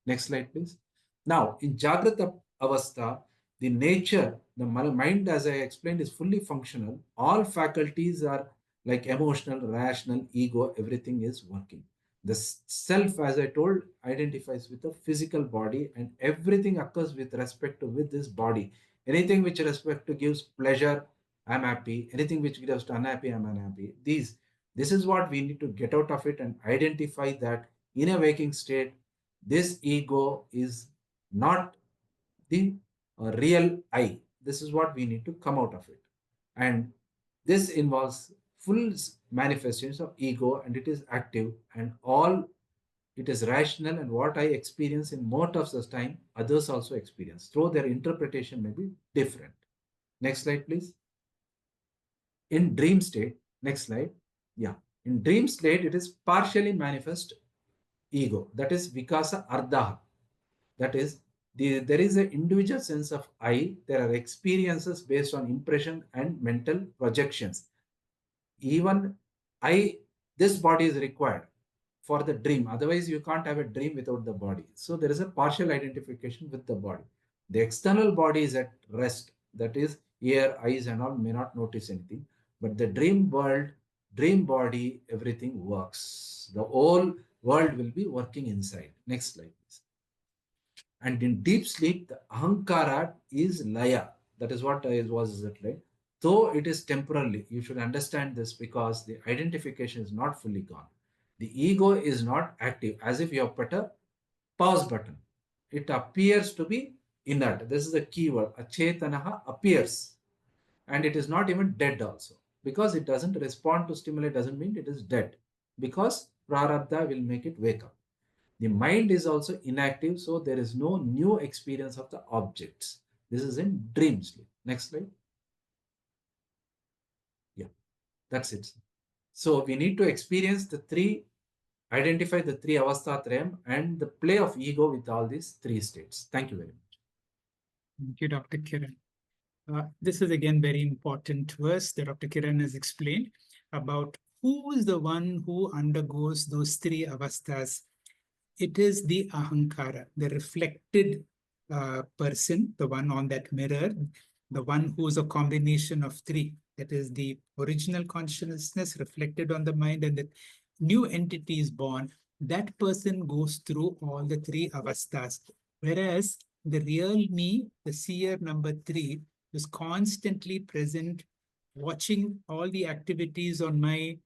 Next slide, please. Now, in Jagrata Avastha, the nature, the mind, as I explained, is fully functional. All faculties are like emotional, rational, ego, everything is working. The self, as I told, identifies with the physical body, and everything occurs with respect to with this body. Anything which respect to gives pleasure, I'm happy. Anything which gives to unhappy, I'm unhappy. This is what we need to get out of it and identify that in a waking state, this ego is not the real I. This is what we need to come out of it. And this involves full manifestations of ego, and it is active and all, it is rational, and what I experience in most of the time, others also experience, though their interpretation may be different. Next slide, please. In dream state, next slide. Yeah. In dream state, it is partially manifest ego. That is Vikasa Ardha. That is, there is an individual sense of I. There are experiences based on impression and mental projections. Even I, this body is required for the dream. Otherwise, you can't have a dream without the body. So there is a partial identification with the body. The external body is at rest. That is, ear, eyes, and all may not notice anything. But the dream world, dream body, everything works. The whole world will be working inside. Next slide, please. And in deep sleep, the ahankara is laya. That is what I was right. Though it is temporarily, you should understand this because the identification is not fully gone. The ego is not active, as if you have put a pause button. It appears to be inert. This is the key word. Achetanaha appears. And it is not even dead also. Because it doesn't respond to stimuli doesn't mean it is dead. Because Prarabdha will make it wake up. The mind is also inactive, so there is no new experience of the objects. This is in dream sleep. Next slide. Yeah, that's it. So we need to experience the three, identify the three avasthatrayam and the play of ego with all these three states. Thank you very much. Thank you, Dr. Kiran. This is again very important verse that Dr. Kiran has explained about who is the one who undergoes those three avasthas. It is the ahankara, the reflected person, the one on that mirror, the one who is a combination of three. That is the original consciousness reflected on the mind, and the new entity is born. That person goes through all the three avasthas. Whereas the real me, the seer number three, is constantly present, watching all the activities on my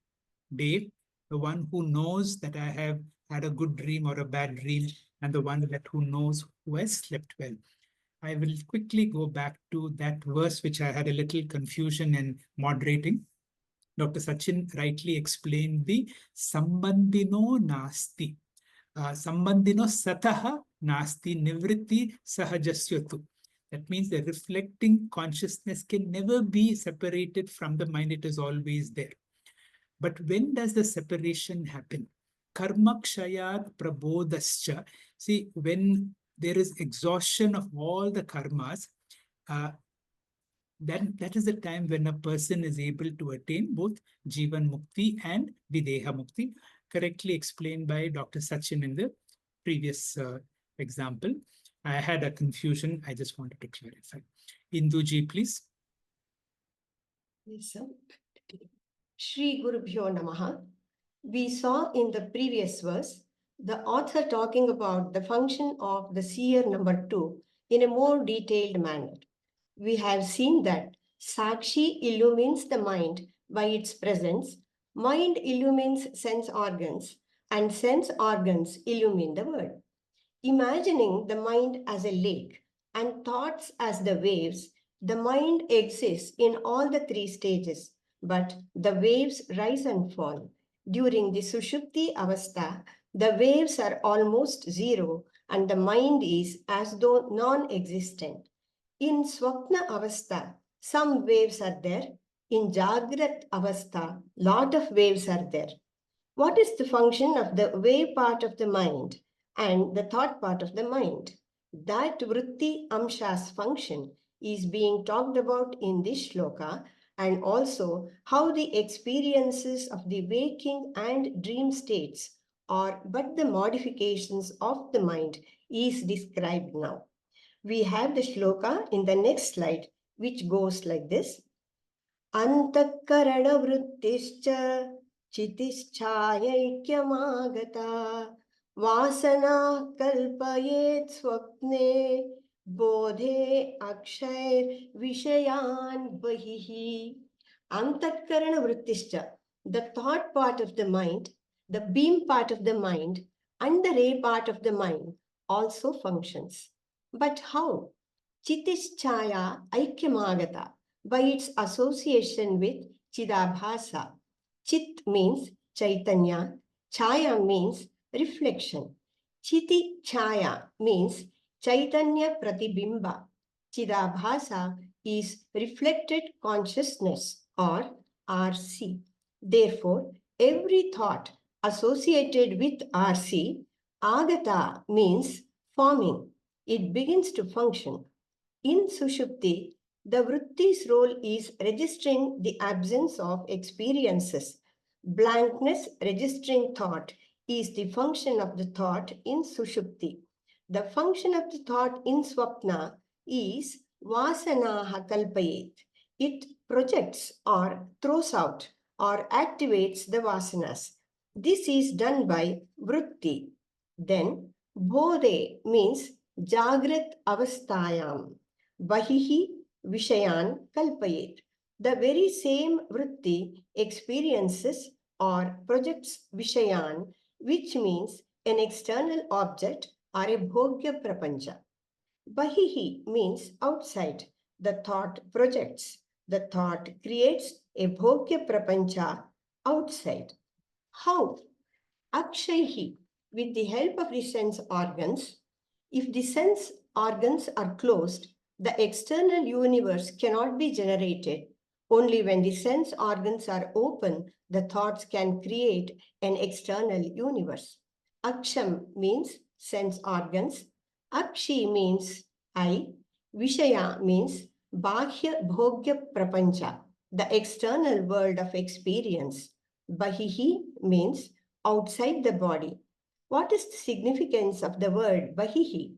day, the one who knows that I have had a good dream or a bad dream, and the one that who knows who has slept well. I will quickly go back to that verse which I had a little confusion in moderating. Dr. Sachin rightly explained the sambandhino nasti. Sambandhino sataha nasti nivritti sahajasyatu. That means the reflecting consciousness can never be separated from the mind. It is always there. But when does the separation happen? Karma kshayat prabodhascha. See, when there is exhaustion of all the karmas, then that is the time when a person is able to attain both Jivan Mukti and Videha Mukti, correctly explained by Dr. Sachin in the previous example. I had a confusion. I just wanted to clarify. Induji, please. Yes, sir. Shri Guru Bhyo Namaha. We saw in the previous verse the author talking about the function of the seer number 2 in a more detailed manner. We have seen that Sakshi illumines the mind by its presence, mind illumines sense organs, and sense organs illumine the world. Imagining the mind as a lake and thoughts as the waves, the mind exists in all the three stages, but the waves rise and fall. During the Sushupti Avastha, the waves are almost zero and the mind is as though non-existent. In Swapna Avastha, some waves are there. In Jagrat Avastha, lot of waves are there. What is the function of the wave part of the mind and the thought part of the mind? That Vritti Amsha's function is being talked about in this shloka, and also how the experiences of the waking and dream states are but the modifications of the mind is described now. We have the shloka in the next slide, which goes like this. Antakarana vrittischa chitischayakyamagata vasana kalpayet swapne bodhe akshair vishayan bahihi. Antakarana vrittischa, the thought part of the mind, the beam part of the mind, and the ray part of the mind also functions. But how? Chitischaya aikyamagata, by its association with Chidabhasa. Chit means Chaitanya, Chaya means reflection. Chiti Chaya means Chaitanya Pratibimba. Chidabhasa is reflected consciousness or RC. Therefore, every thought associated with RC, Agata means forming. It begins to function. In Sushupti, the Vritti's role is registering the absence of experiences. Blankness registering thought is the function of the thought in Sushupti. The function of the thought in Swapna is Vasanaha Kalpayet. It projects or throws out or activates the Vasanas. This is done by Vritti. Then, Bodhe means Jagrat Avastayam. Bahihi Vishayan Kalpayet. The very same vritti experiences or projects Vishayan, which means an external object or a bhogya prapancha. Bahihi means outside. The thought projects. The thought creates a bhogya prapancha outside. How? Akshaihi, with the help of the sense organs. If the sense organs are closed, the external universe cannot be generated. Only when the sense organs are open, the thoughts can create an external universe. Aksham means sense organs. Akshi means eye. Vishaya means Bahya Bhogya Prapancha, the external world of experience. Bahihi means outside the body. What is the significance of the word Bahihi?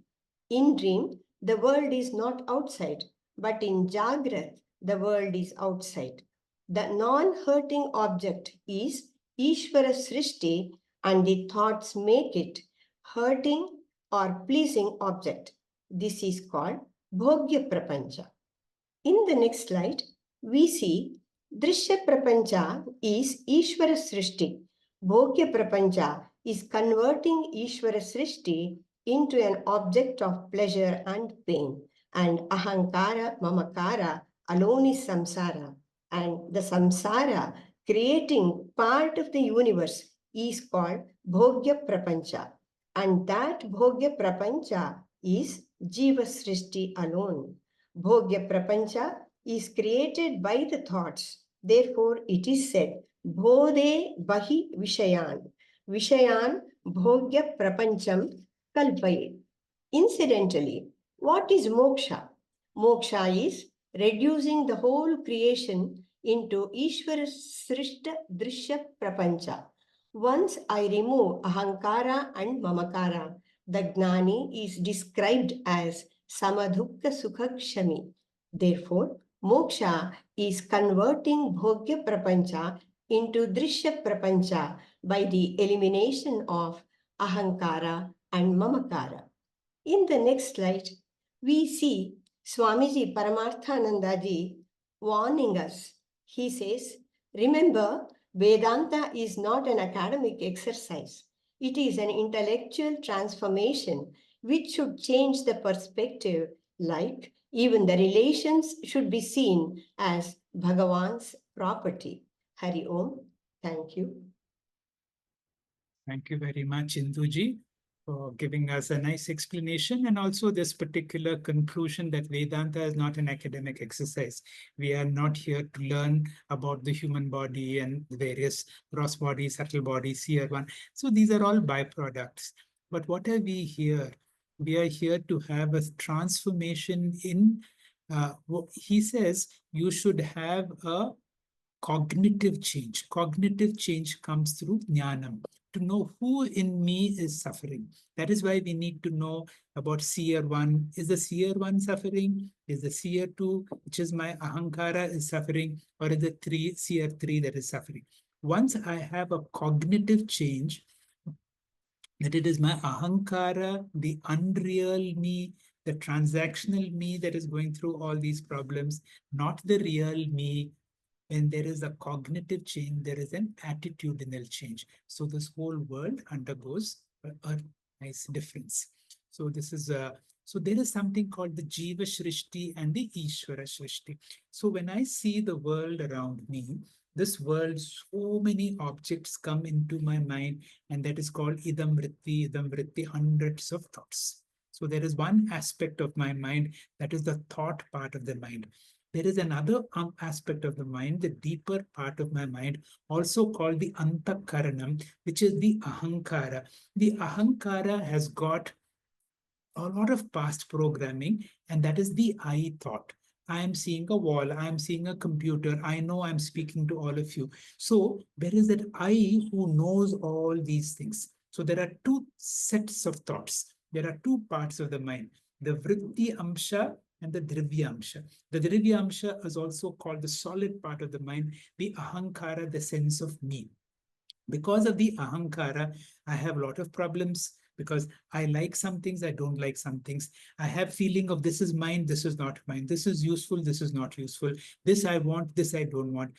In dream, the world is not outside, but in Jagrat, the world is outside. The non-hurting object is Ishvara Srishti, and the thoughts make it hurting or pleasing object. This is called Bhogya Prapancha. In the next slide, we see Drishya Prapancha is Ishvara Srishti. Bhogya Prapancha is converting Ishvara Srishti into an object of pleasure and pain. And Ahankara, Mamakara alone is samsara. And the samsara creating part of the universe is called Bhogya Prapancha. And that Bhogya Prapancha is Jiva Srishti alone. Bhogya Prapancha is created by the thoughts. Therefore, it is said, Bodhe Bahi Vishayan. Vishayan Bhogya Prapancham Kalpaye. Incidentally, what is moksha? Moksha is reducing the whole creation into Ishvara Srishta Drishya Prapancha. Once I remove Ahankara and Mamakara, the Gnani is described as Samadhukka Sukhakshami. Therefore, moksha is converting Bhogya Prapancha into Drishya Prapancha by the elimination of Ahankara and Mamakara. In the next slide, we see Swamiji Paramarthanandaji warning us. He says, remember, Vedanta is not an academic exercise. It is an intellectual transformation which should change the perspective, like even the relations should be seen as Bhagavan's property. Hari Om. Thank you. Thank you very much, Induji, for giving us a nice explanation and also this particular conclusion that Vedanta is not an academic exercise. We are not here to learn about the human body and the various gross body, subtle body, seer one. So these are all byproducts. But what are we here? We are here to have a transformation in, he says, you should have a cognitive change. Cognitive change comes through jnanam. to know who in me is suffering. That is why we need to know about seer 1. Is the seer 1 suffering? Is the seer 2, which is my ahankara, is suffering? Or is the seer 3 that is suffering? Once I have a cognitive change, that it is my ahankara, the unreal me, the transactional me that is going through all these problems, not the real me. When there is a cognitive change, there is an attitudinal change. So this whole world undergoes a nice difference. So this is so there is something called the Jiva Shrishti and the Ishvara Shrishti. So when I see the world around me, this world, so many objects come into my mind, and that is called idam vritti, hundreds of thoughts. So there is one aspect of my mind, that is the thought part of the mind. There is another aspect of the mind, the deeper part of my mind, also called the antakaranam, which is the ahankara. The ahankara has got a lot of past programming, and that is the I thought. I am seeing a wall, I am seeing a computer, I know I'm speaking to all of you. So there is that I who knows all these things. So there are two sets of thoughts. There are two parts of the mind, the vritti amsha and the drivya amsha. The drivya amsha is also called the solid part of the mind, the ahankara, the sense of me. Because of the ahankara, I have a lot of problems, because I like some things, I don't like some things. I have feeling of this is mine, this is not mine. This is useful, this is not useful. This I want, this I don't want.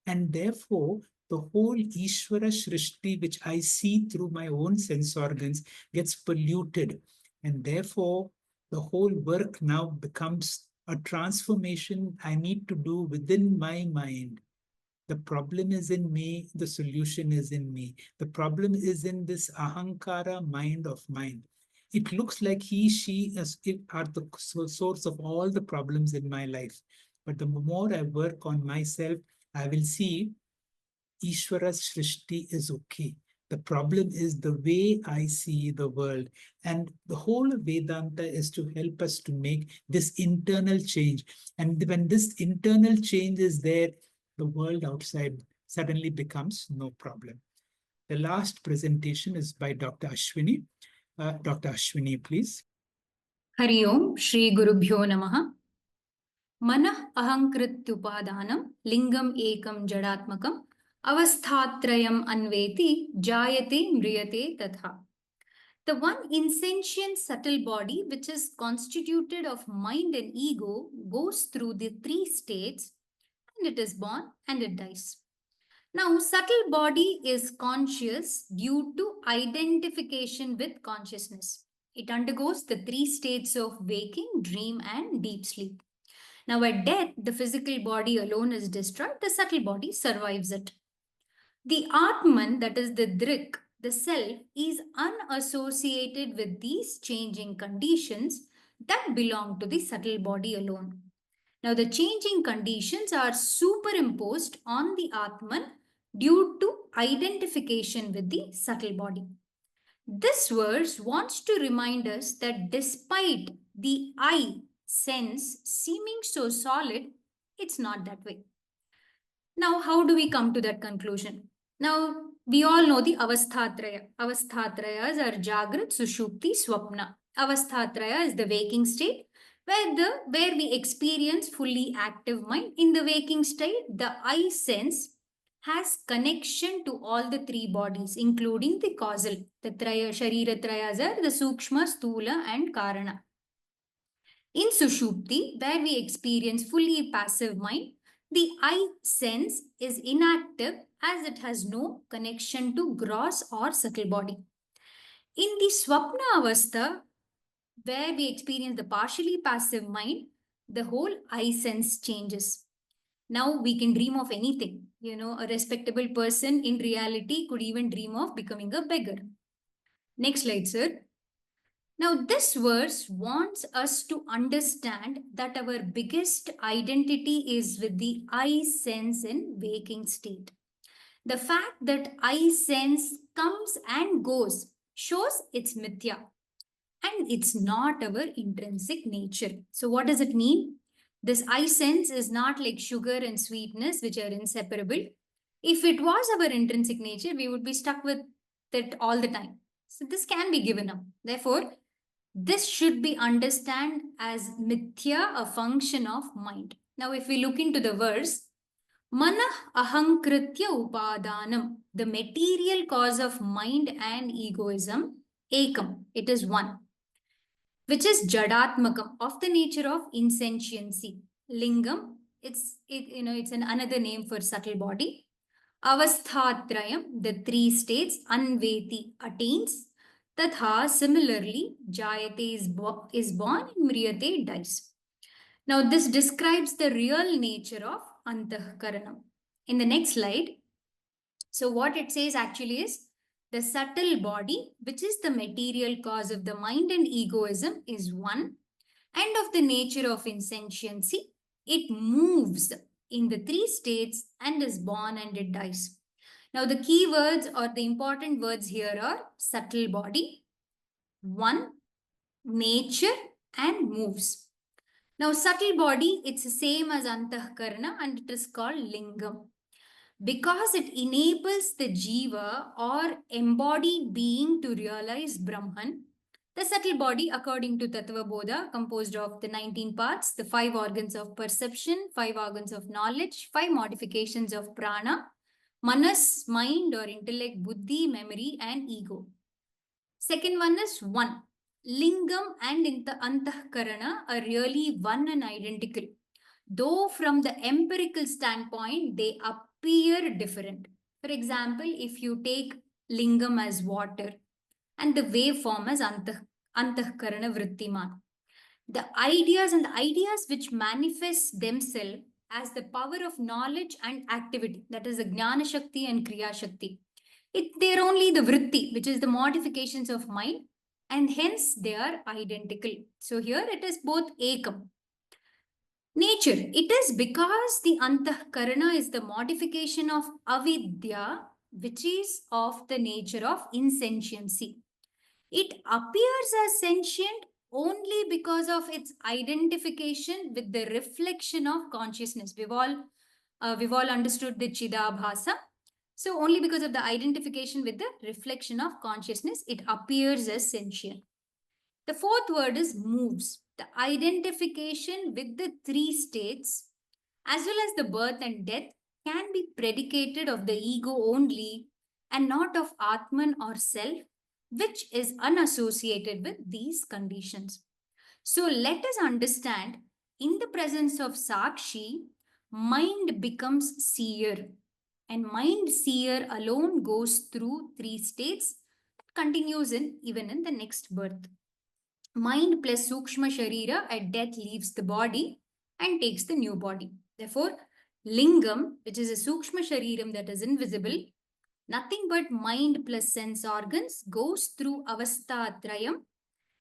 And therefore, the whole Ishvara Shrishti, which I see through my own sense organs, gets polluted. And therefore, the whole work now becomes a transformation I need to do within my mind. The problem is in me, the solution is in me. The problem is in this ahankara mind of mine. It looks like he, she are the source of all the problems in my life. But the more I work on myself, I will see Ishvara's Shrishti is okay. The problem is the way I see the world. And the whole Vedanta is to help us to make this internal change. And when this internal change is there, the world outside suddenly becomes no problem. The last presentation is by Dr. Ashwini. Dr. Ashwini, please. Hari Om, Shri Gurubhyo Namaha. Manah ahankrityupadanam lingam ekam jadatmakam avasthatrayam anveti jayate mriyate tatha. The one insentient subtle body, which is constituted of mind and ego, goes through the three states, and it is born and it dies. Now, subtle body is conscious due to identification with consciousness. It undergoes the three states of waking, dream, and deep sleep. Now, at death, the physical body alone is destroyed, the subtle body survives it. The Atman, that is the Drik, the self, is unassociated with these changing conditions that belong to the subtle body alone. Now, the changing conditions are superimposed on the Atman due to identification with the subtle body. This verse wants to remind us that despite the I sense seeming so solid, it's not that way. Now, how do we come to that conclusion? Now, we all know the Avasthatraya. Avasthatrayas are Jagrat, Sushupti, Swapna. Avasthatraya is the waking state, where we experience fully active mind. In the waking state, the I sense has connection to all the three bodies, including the causal. The Sharira Trayas are the Sukshma, Stula, and Karana. In Sushupti, where we experience fully passive mind, the I sense is inactive as it has no connection to gross or subtle body. In the Swapna Avastha, where we experience the partially passive mind, the whole I sense changes. Now we can dream of anything. You know, a respectable person in reality could even dream of becoming a beggar. Next slide, sir. Now, this verse wants us to understand that our biggest identity is with the I sense in waking state. The fact that I sense comes and goes shows it's mithya, and it's not our intrinsic nature. So what does it mean? This I sense is not like sugar and sweetness, which are inseparable. If it was our intrinsic nature, we would be stuck with that all the time. So this can be given up. Therefore, this should be understood as mithya, a function of mind. Now, if we look into the verse, manah ahankritya upadanam, the material cause of mind and egoism, ekam, it is one, which is jadatmakam, of the nature of insentiency. Lingam, it's another name for subtle body. Avasthatrayam, the three states, anveti, attains. Tatha, similarly, jayate is born, and mriyate dies. Now, this describes the real nature of antahkaranam. In the next slide, so what it says actually is the subtle body, which is the material cause of the mind and egoism, is one, and of the nature of insentiency, it moves in the three states and is born and it dies. Now, the key words or the important words here are subtle body, one, nature, and moves. Now, subtle body, it's the same as antahkarana and it is called lingam. Because it enables the jiva or embodied being to realize Brahman, the subtle body, according to Tattva Bodha, composed of the 19 parts, the 5 organs of perception, 5 organs of knowledge, 5 modifications of prana, manas, mind or intellect, buddhi, memory, and ego. Second one is one. Lingam and antahkarana are really one and identical. Though from the empirical standpoint, they appear different. For example, if you take lingam as water and the waveform as antahkarana vrittiman, the ideas which manifest themselves as the power of knowledge and activity, that is the jnana shakti and kriya shakti, they are only the vritti, which is the modifications of mind, and hence they are identical. So here it is both ekam. Nature, it is because the antahkarana is the modification of avidya, which is of the nature of insentiency. It appears as sentient only because of its identification with the reflection of consciousness. We've all understood the Chidabhasa. So only because of the identification with the reflection of consciousness, it appears as sentient. The fourth word is moves. The identification with the three states, as well as the birth and death, can be predicated of the ego only and not of Atman or self, which is unassociated with these conditions. So let us understand, in the presence of Sakshi, mind becomes seer, and mind seer alone goes through three states, continues even in the next birth. Mind plus Sukshma Sharira at death leaves the body and takes the new body. Therefore, Lingam, which is a Sukshma Shariram that is invisible, nothing but mind plus sense organs, goes through Avasthatrayam,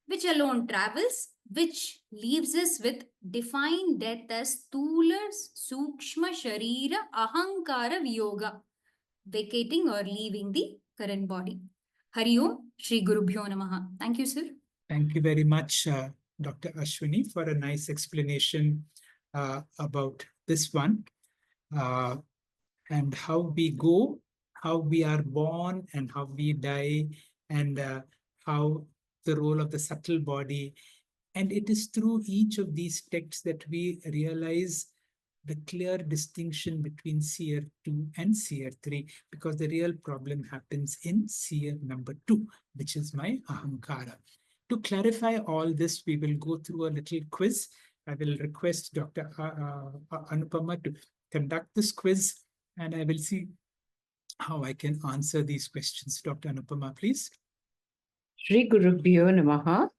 which alone travels, which leaves us with defined death as Thulas Sukshma Sharira Ahankara Viyoga, vacating or leaving the current body. Hari Om, Shri Gurubhyo Namaha. Thank you, sir. Thank you very much, Dr. Ashwini, for a nice explanation about this one and how we go, how we are born and how we die, and how the role of the subtle body. And it is through each of these texts that we realize the clear distinction between seer 2 and seer 3, because the real problem happens in seer number 2, which is my ahankara. To clarify all this, we will go through a little quiz. I will request Dr. Anupama to conduct this quiz, and I will see how I can answer these questions. Dr. Anupama, please. Shri Gurubhyo Namaha.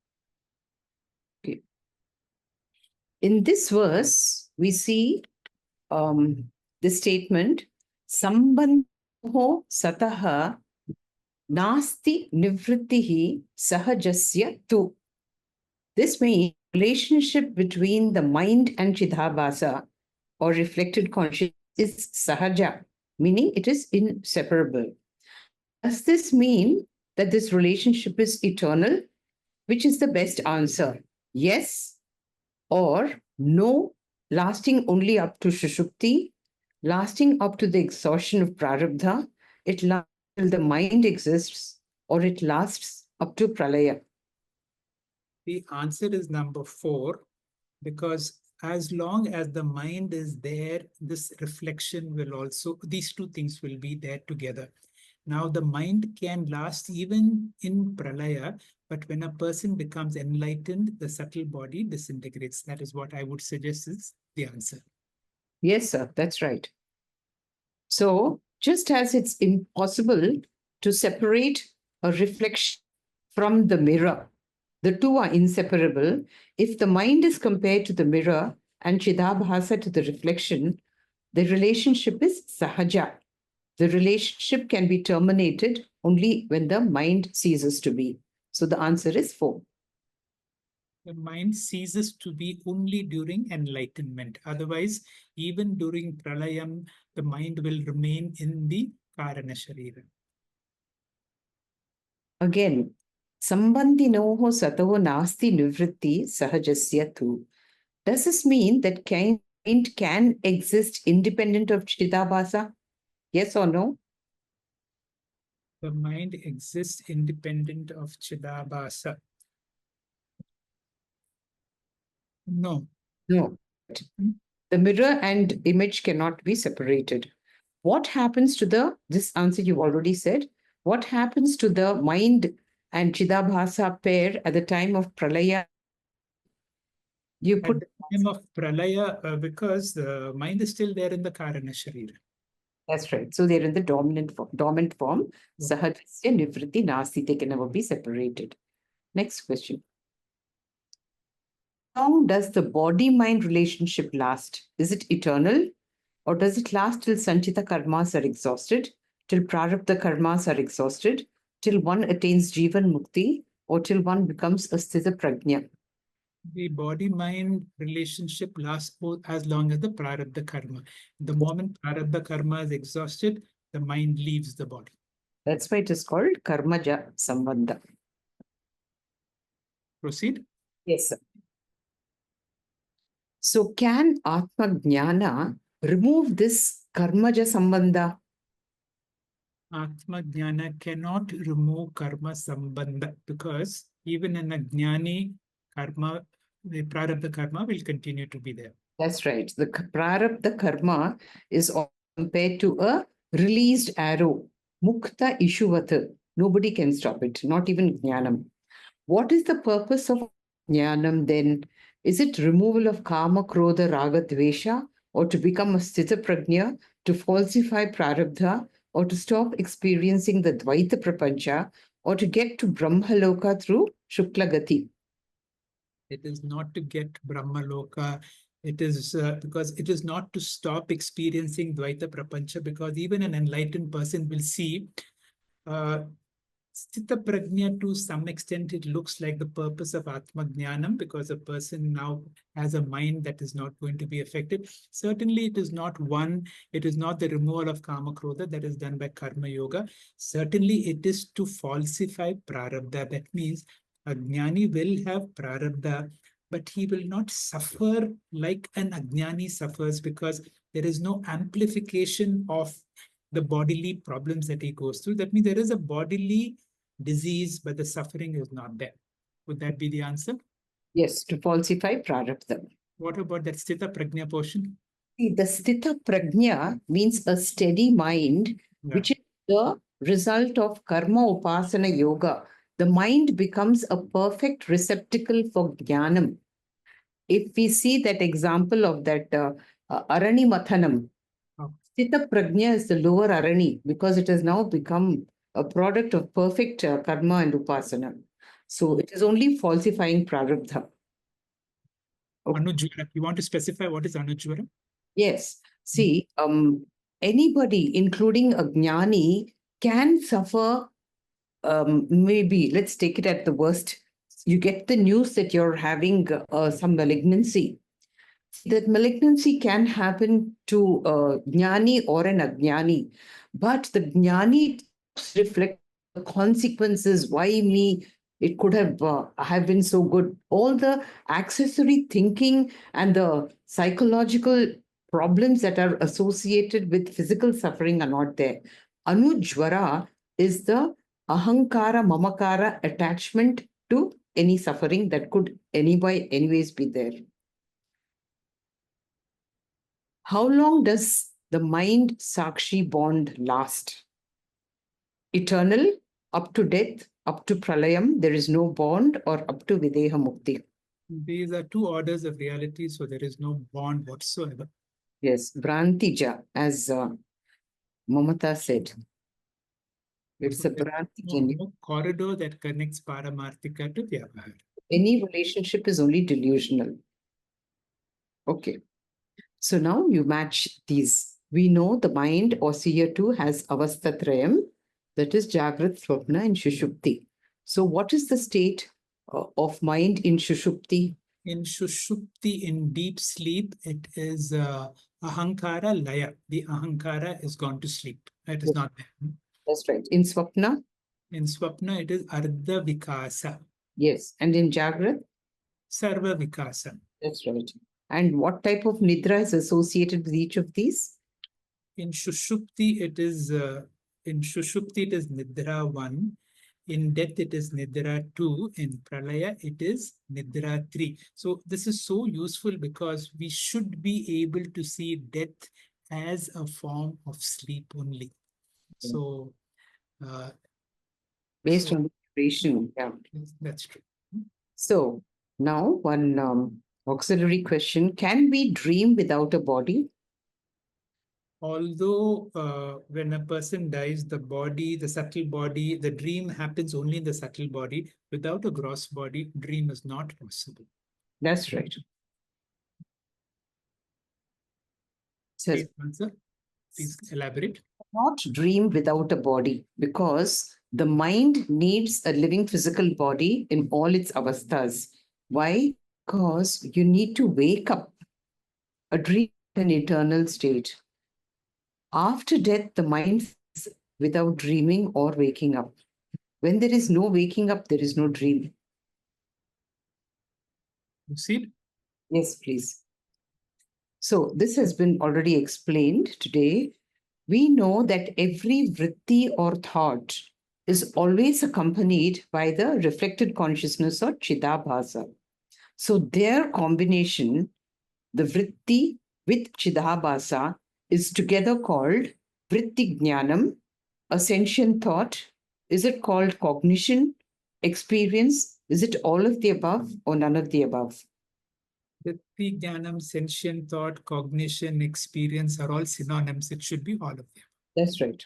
Okay. In this verse, we see the statement, Sambandho sataha nasti nivrittihi sahajasya tu. This means relationship between the mind and Chidabhasa, or reflected consciousness, is sahaja, meaning it is inseparable. Does this mean that this relationship is eternal? Which is the best answer? Yes or no, lasting only up to Shushupti, lasting up to the exhaustion of Prarabdha. It lasts till the mind exists or it lasts up to pralaya? The answer is number 4, because as long as the mind is there, this reflection will also, these two things will be there together. Now, the mind can last even in pralaya, but when a person becomes enlightened, the subtle body disintegrates. That is what I would suggest is the answer. Yes, sir, that's right. So, just as it's impossible to separate a reflection from the mirror, the two are inseparable. If the mind is compared to the mirror and Chidabhasa to the reflection, the relationship is sahaja. The relationship can be terminated only when the mind ceases to be. So the answer is 4. The mind ceases to be only during enlightenment. Otherwise, even during pralayam, the mind will remain in the karana sharira. Again, sambandhinoho sataho nasti nivritti sahajasya tu. Does this mean that mind can exist independent of Chidabhasa? Yes or no? The mind exists independent of Chidabhasa. No. No. The mirror and image cannot be separated. What happens to this answer you've already said, what happens to the mind and Chidabhasa pair at the time of pralaya? You At put the time of pralaya, because the mind is still there in the karana sharira. That's right. So they're in the dormant form. Yeah. Sahajasya nivritti nasti. They can never be separated. Next question. How long does the body-mind relationship last? Is it eternal? Or does it last till sanchita karmas are exhausted, till prarabdha karmas are exhausted, till one attains jivan mukti, or till one becomes a sthita prajna? The body-mind relationship lasts as long as the prarabdha karma. The moment prarabdha karma is exhausted, the mind leaves the body. That's why it is called karmaja sambandha. Proceed. Yes, sir. So can Atma Jnana remove this karmaja sambandha? Atma Jnana cannot remove karma sambandha, because even in a jnani, karma, the prarabdha karma will continue to be there. That's right. The prarabdha karma is compared to a released arrow. Mukta ishuvat. Nobody can stop it, not even jnanam. What is the purpose of jnanam then? Is it removal of kama, krodha, raga, dvesha, or to become a sthita prajna, to falsify prarabdha, or to stop experiencing the dvaita prapancha, or to get to brahmaloka through shuklagati? It is not to get brahmaloka. It is because it is not to stop experiencing dvaita prapancha, because even an enlightened person will see Sthita prajna, to some extent, it looks like the purpose of Atma Jnanam, because a person now has a mind that is not going to be affected. Certainly, it is not the removal of Kama Krodha that is done by Karma Yoga. Certainly, it is to falsify Prarabdha. That means a Jnani will have Prarabdha, but he will not suffer like an Ajnani suffers, because there is no amplification of the bodily problems that he goes through. That means there is a bodily disease, but the suffering is not there. Would that be the answer? Yes, to falsify prarabdha. What about that sthita prajna portion? See, the sthita prajna means a steady mind, which is the result of karma upasana yoga. The mind becomes a perfect receptacle for jnanam. If we see that example of that arani mathanam, sthita prajna is the lower arani, because it has now become a product of perfect karma and upasana. So it is only falsifying prarabdha. Anujvara. You want to specify what is Anujvara? Yes. See, anybody, including a jnani, can suffer. Maybe let's take it at the worst. You get the news that you're having some malignancy. That malignancy can happen to a jnani or an ajnani, but the jnani reflect the consequences. Why me? It could have been so good. All the accessory thinking and the psychological problems that are associated with physical suffering are not there. Anujvara is the ahankara, mamakara attachment to any suffering that could anyways be there. How long does the mind Sakshi bond last? Eternal, up to death, up to pralayam, there is no bond, or up to videha mukti? These are two orders of reality, so there is no bond whatsoever. Yes, Brantija, as Mamata said. It's a Branti. No corridor that connects Paramarthika to Vyavaharika. Any relationship is only delusional. Okay. So now you match these. We know the mind or seer 2 has avastatrayam, that is Jagrat, Swapna, and Shushupti. So what is the state of mind in Shushupti? In Shushupti, in deep sleep, it is Ahankara Laya. The Ahankara is gone to sleep. It is Yes. not there. That's right. In Swapna? In Swapna, it is Ardha Vikasa. Yes. And in Jagrat? Sarva Vikasa. That's right. And what type of Nidra is associated with each of these? In Shushupti, it is Nidra 1. In death, it is Nidra 2. In Pralaya, it is Nidra 3. So this is so useful because we should be able to see death as a form of sleep only. So Based on the duration. Yeah. That's true. So now one auxiliary question. Can we dream without a body? Although when a person dies, the subtle body, the dream happens only in the subtle body. Without a gross body, dream is not possible. That's right. Please answer. Please elaborate. Not dream without a body, because the mind needs a living physical body in all its avasthas. Why? Because you need to wake up. A dream is an eternal state. After death, the mind is without dreaming or waking up. When there is no waking up, there is no dream. Proceed. Yes, please. So this has been already explained today. We know that every vritti or thought is always accompanied by the reflected consciousness or Chidabhasa. So their combination, the vritti with Chidabhasa, is together called vritti jnanam, a sentient thought. Is it called cognition, experience? Is it all of the above or none of the above? Vritti, jnanam, sentient thought, cognition, experience are all synonyms. It should be all of them. That's right.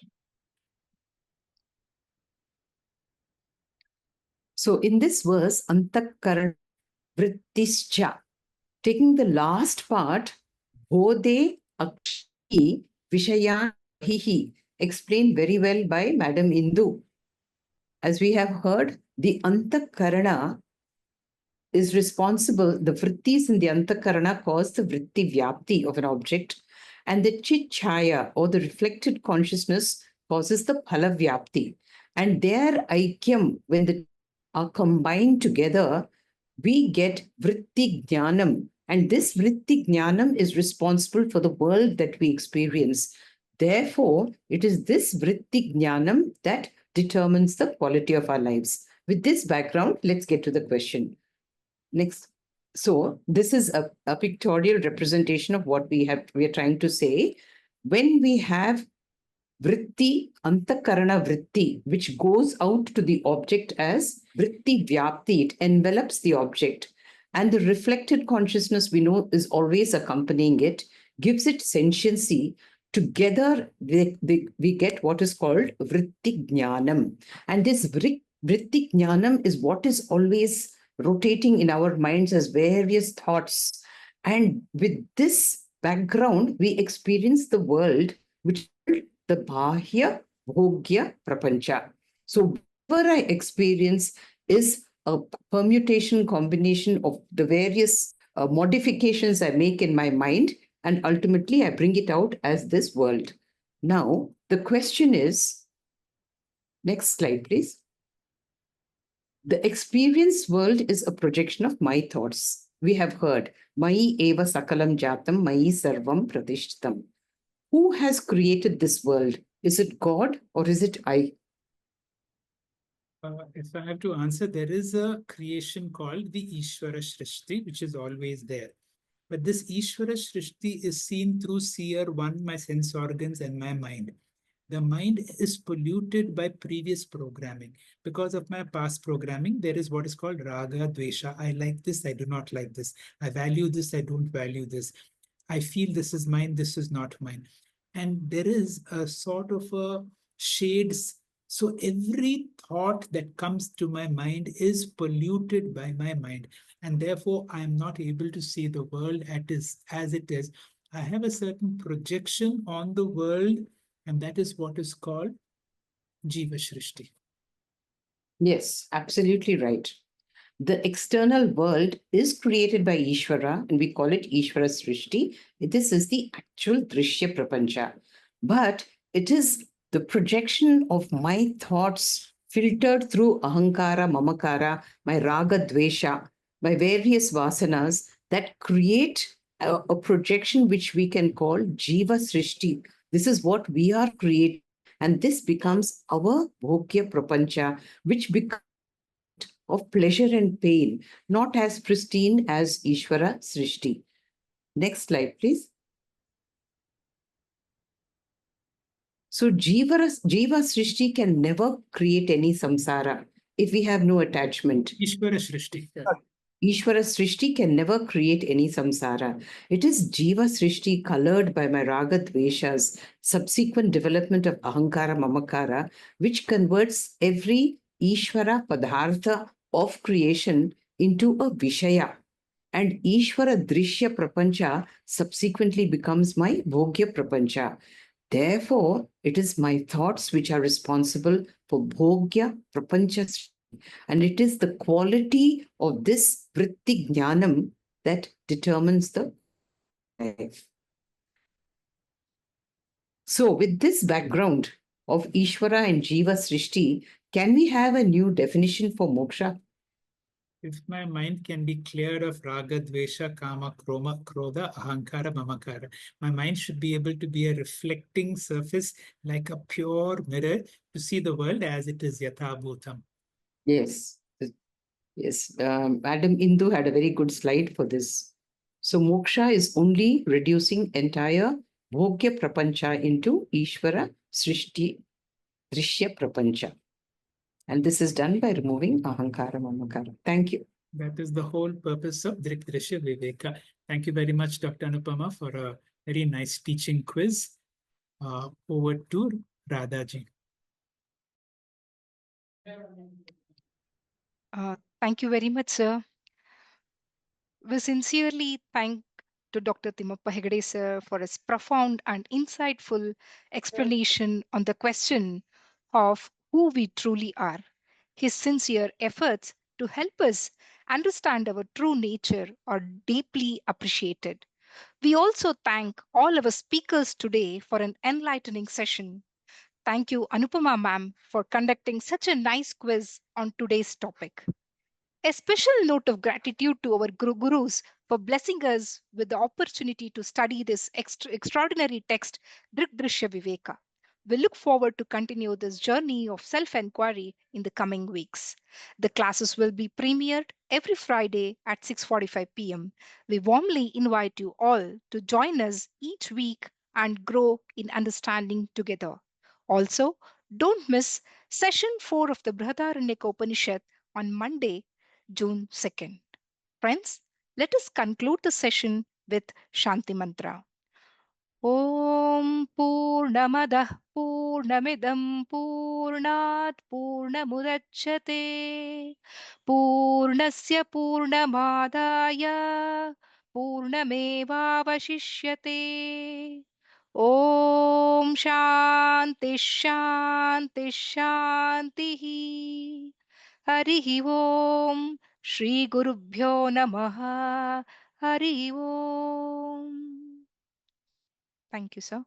So in this verse, antakarana vrittischa, taking the last part, bodhe akshi vishayan hihi, explained very well by Madam Indu. As we have heard, the antakarana is responsible, the vrittis in the antakarana cause the vritti vyapti of an object, and the chit-chaya or the reflected consciousness causes the phala vyapti. And their aikyam, when they are combined together, we get vritti jnanam. And this vritti jnanam is responsible for the world that we experience. Therefore, it is this vritti jnanam that determines the quality of our lives. With this background, let's get to the question. Next. So this is a pictorial representation of what we are trying to say. When we have vritti, antakarana vritti, which goes out to the object as vritti vyapti, it envelops the object. And the reflected consciousness we know is always accompanying it, gives it sentiency. Together, we get what is called vritti jnanam. And this vritti jnanam is what is always rotating in our minds as various thoughts. And with this background, we experience the world, which is the bahya bhogya prapancha. So whatever I experience is a permutation combination of the various modifications I make in my mind, and ultimately I bring it out as this world. Now, the question is, next slide, please. The experience world is a projection of my thoughts. We have heard, Mayi eva sakalam jatam, Mayi sarvam pratishtam. Who has created this world? Is it God or is it I? If I have to answer, there is a creation called the Ishvara Shrishti, which is always there. But this Ishvara Shrishti is seen through seer one, my sense organs, and my mind. The mind is polluted by previous programming. Because of my past programming, there is what is called raga, dvesha. I like this, I do not like this. I value this, I don't value this. I feel this is mine, this is not mine. And there is a sort of a shades. So every thought that comes to my mind is polluted by my mind. And therefore, I am not able to see the world as it is. I have a certain projection on the world, and that is what is called Jiva Shrishti. Yes, absolutely right. The external world is created by Ishvara, and we call it Ishvara Srishti. This is the actual Drishya Prapancha. But it is the projection of my thoughts filtered through Ahankara, Mamakara, my Raga, Dvesha, my various vasanas that create a projection which we can call Jiva Srishti. This is what we are creating. And this becomes our Bhogya Prapancha, which becomes of pleasure and pain, not as pristine as Ishvara Srishti. Next slide, please. So Jiva Srishti can never create any samsara if we have no attachment. Ishvara Srishti. Ishvara Srishti can never create any samsara. It is Jiva Srishti colored by my raga dveshas, subsequent development of ahankara mamakara, which converts every Ishvara padartha of creation into a Vishaya. And Ishvara Drishya Prapancha subsequently becomes my Bhogya Prapancha. Therefore, it is my thoughts which are responsible for Bhogya Prapancha. And it is the quality of this Vritti Jnanam that determines the life. So, with this background of Ishvara and Jiva Srishti, can we have a new definition for moksha? If my mind can be cleared of raga, dvesha, kama, kroma, krodha, ahankara, mamakara, my mind should be able to be a reflecting surface like a pure mirror to see the world as it is yatha bhutam. Yes. Yes. Madam Indu had a very good slide for this. So, moksha is only reducing entire Bhogya Prapancha into Ishvara Srishti Drishya Prapancha. And this is done by removing Ahankara Mamakara. Thank you. That is the whole purpose of Drik, Drishya, Viveka. Thank you very much, Dr. Anupama, for a very nice teaching quiz. Over to Radhaji. Thank you very much, sir. We sincerely thank to Dr. Timappa Hegde sir for his profound and insightful explanation on the question of who we truly are. His sincere efforts to help us understand our true nature are deeply appreciated. We also thank all our speakers today for an enlightening session. Thank you, Anupama ma'am, for conducting such a nice quiz on today's topic. A special note of gratitude to our gurus for blessing us with the opportunity to study this extraordinary text, Drik Drishya Viveka. We look forward to continue this journey of self-inquiry in the coming weeks. The classes will be premiered every Friday at 6:45 p.m. We warmly invite you all to join us each week and grow in understanding together. Also, don't miss session 4 of the Brihadaranyaka Upanishad on Monday, June 2nd. Friends, let us conclude the session with Shanti Mantra. Om Purnamadah Purnamidam Purnat Purnamudachyate Purnasya Purnamadaya Purnamevavashishyate Om Shanti Shanti Shanti Harihi Om Shri Gurubhyo Namaha Harihi Om. Thank you, sir.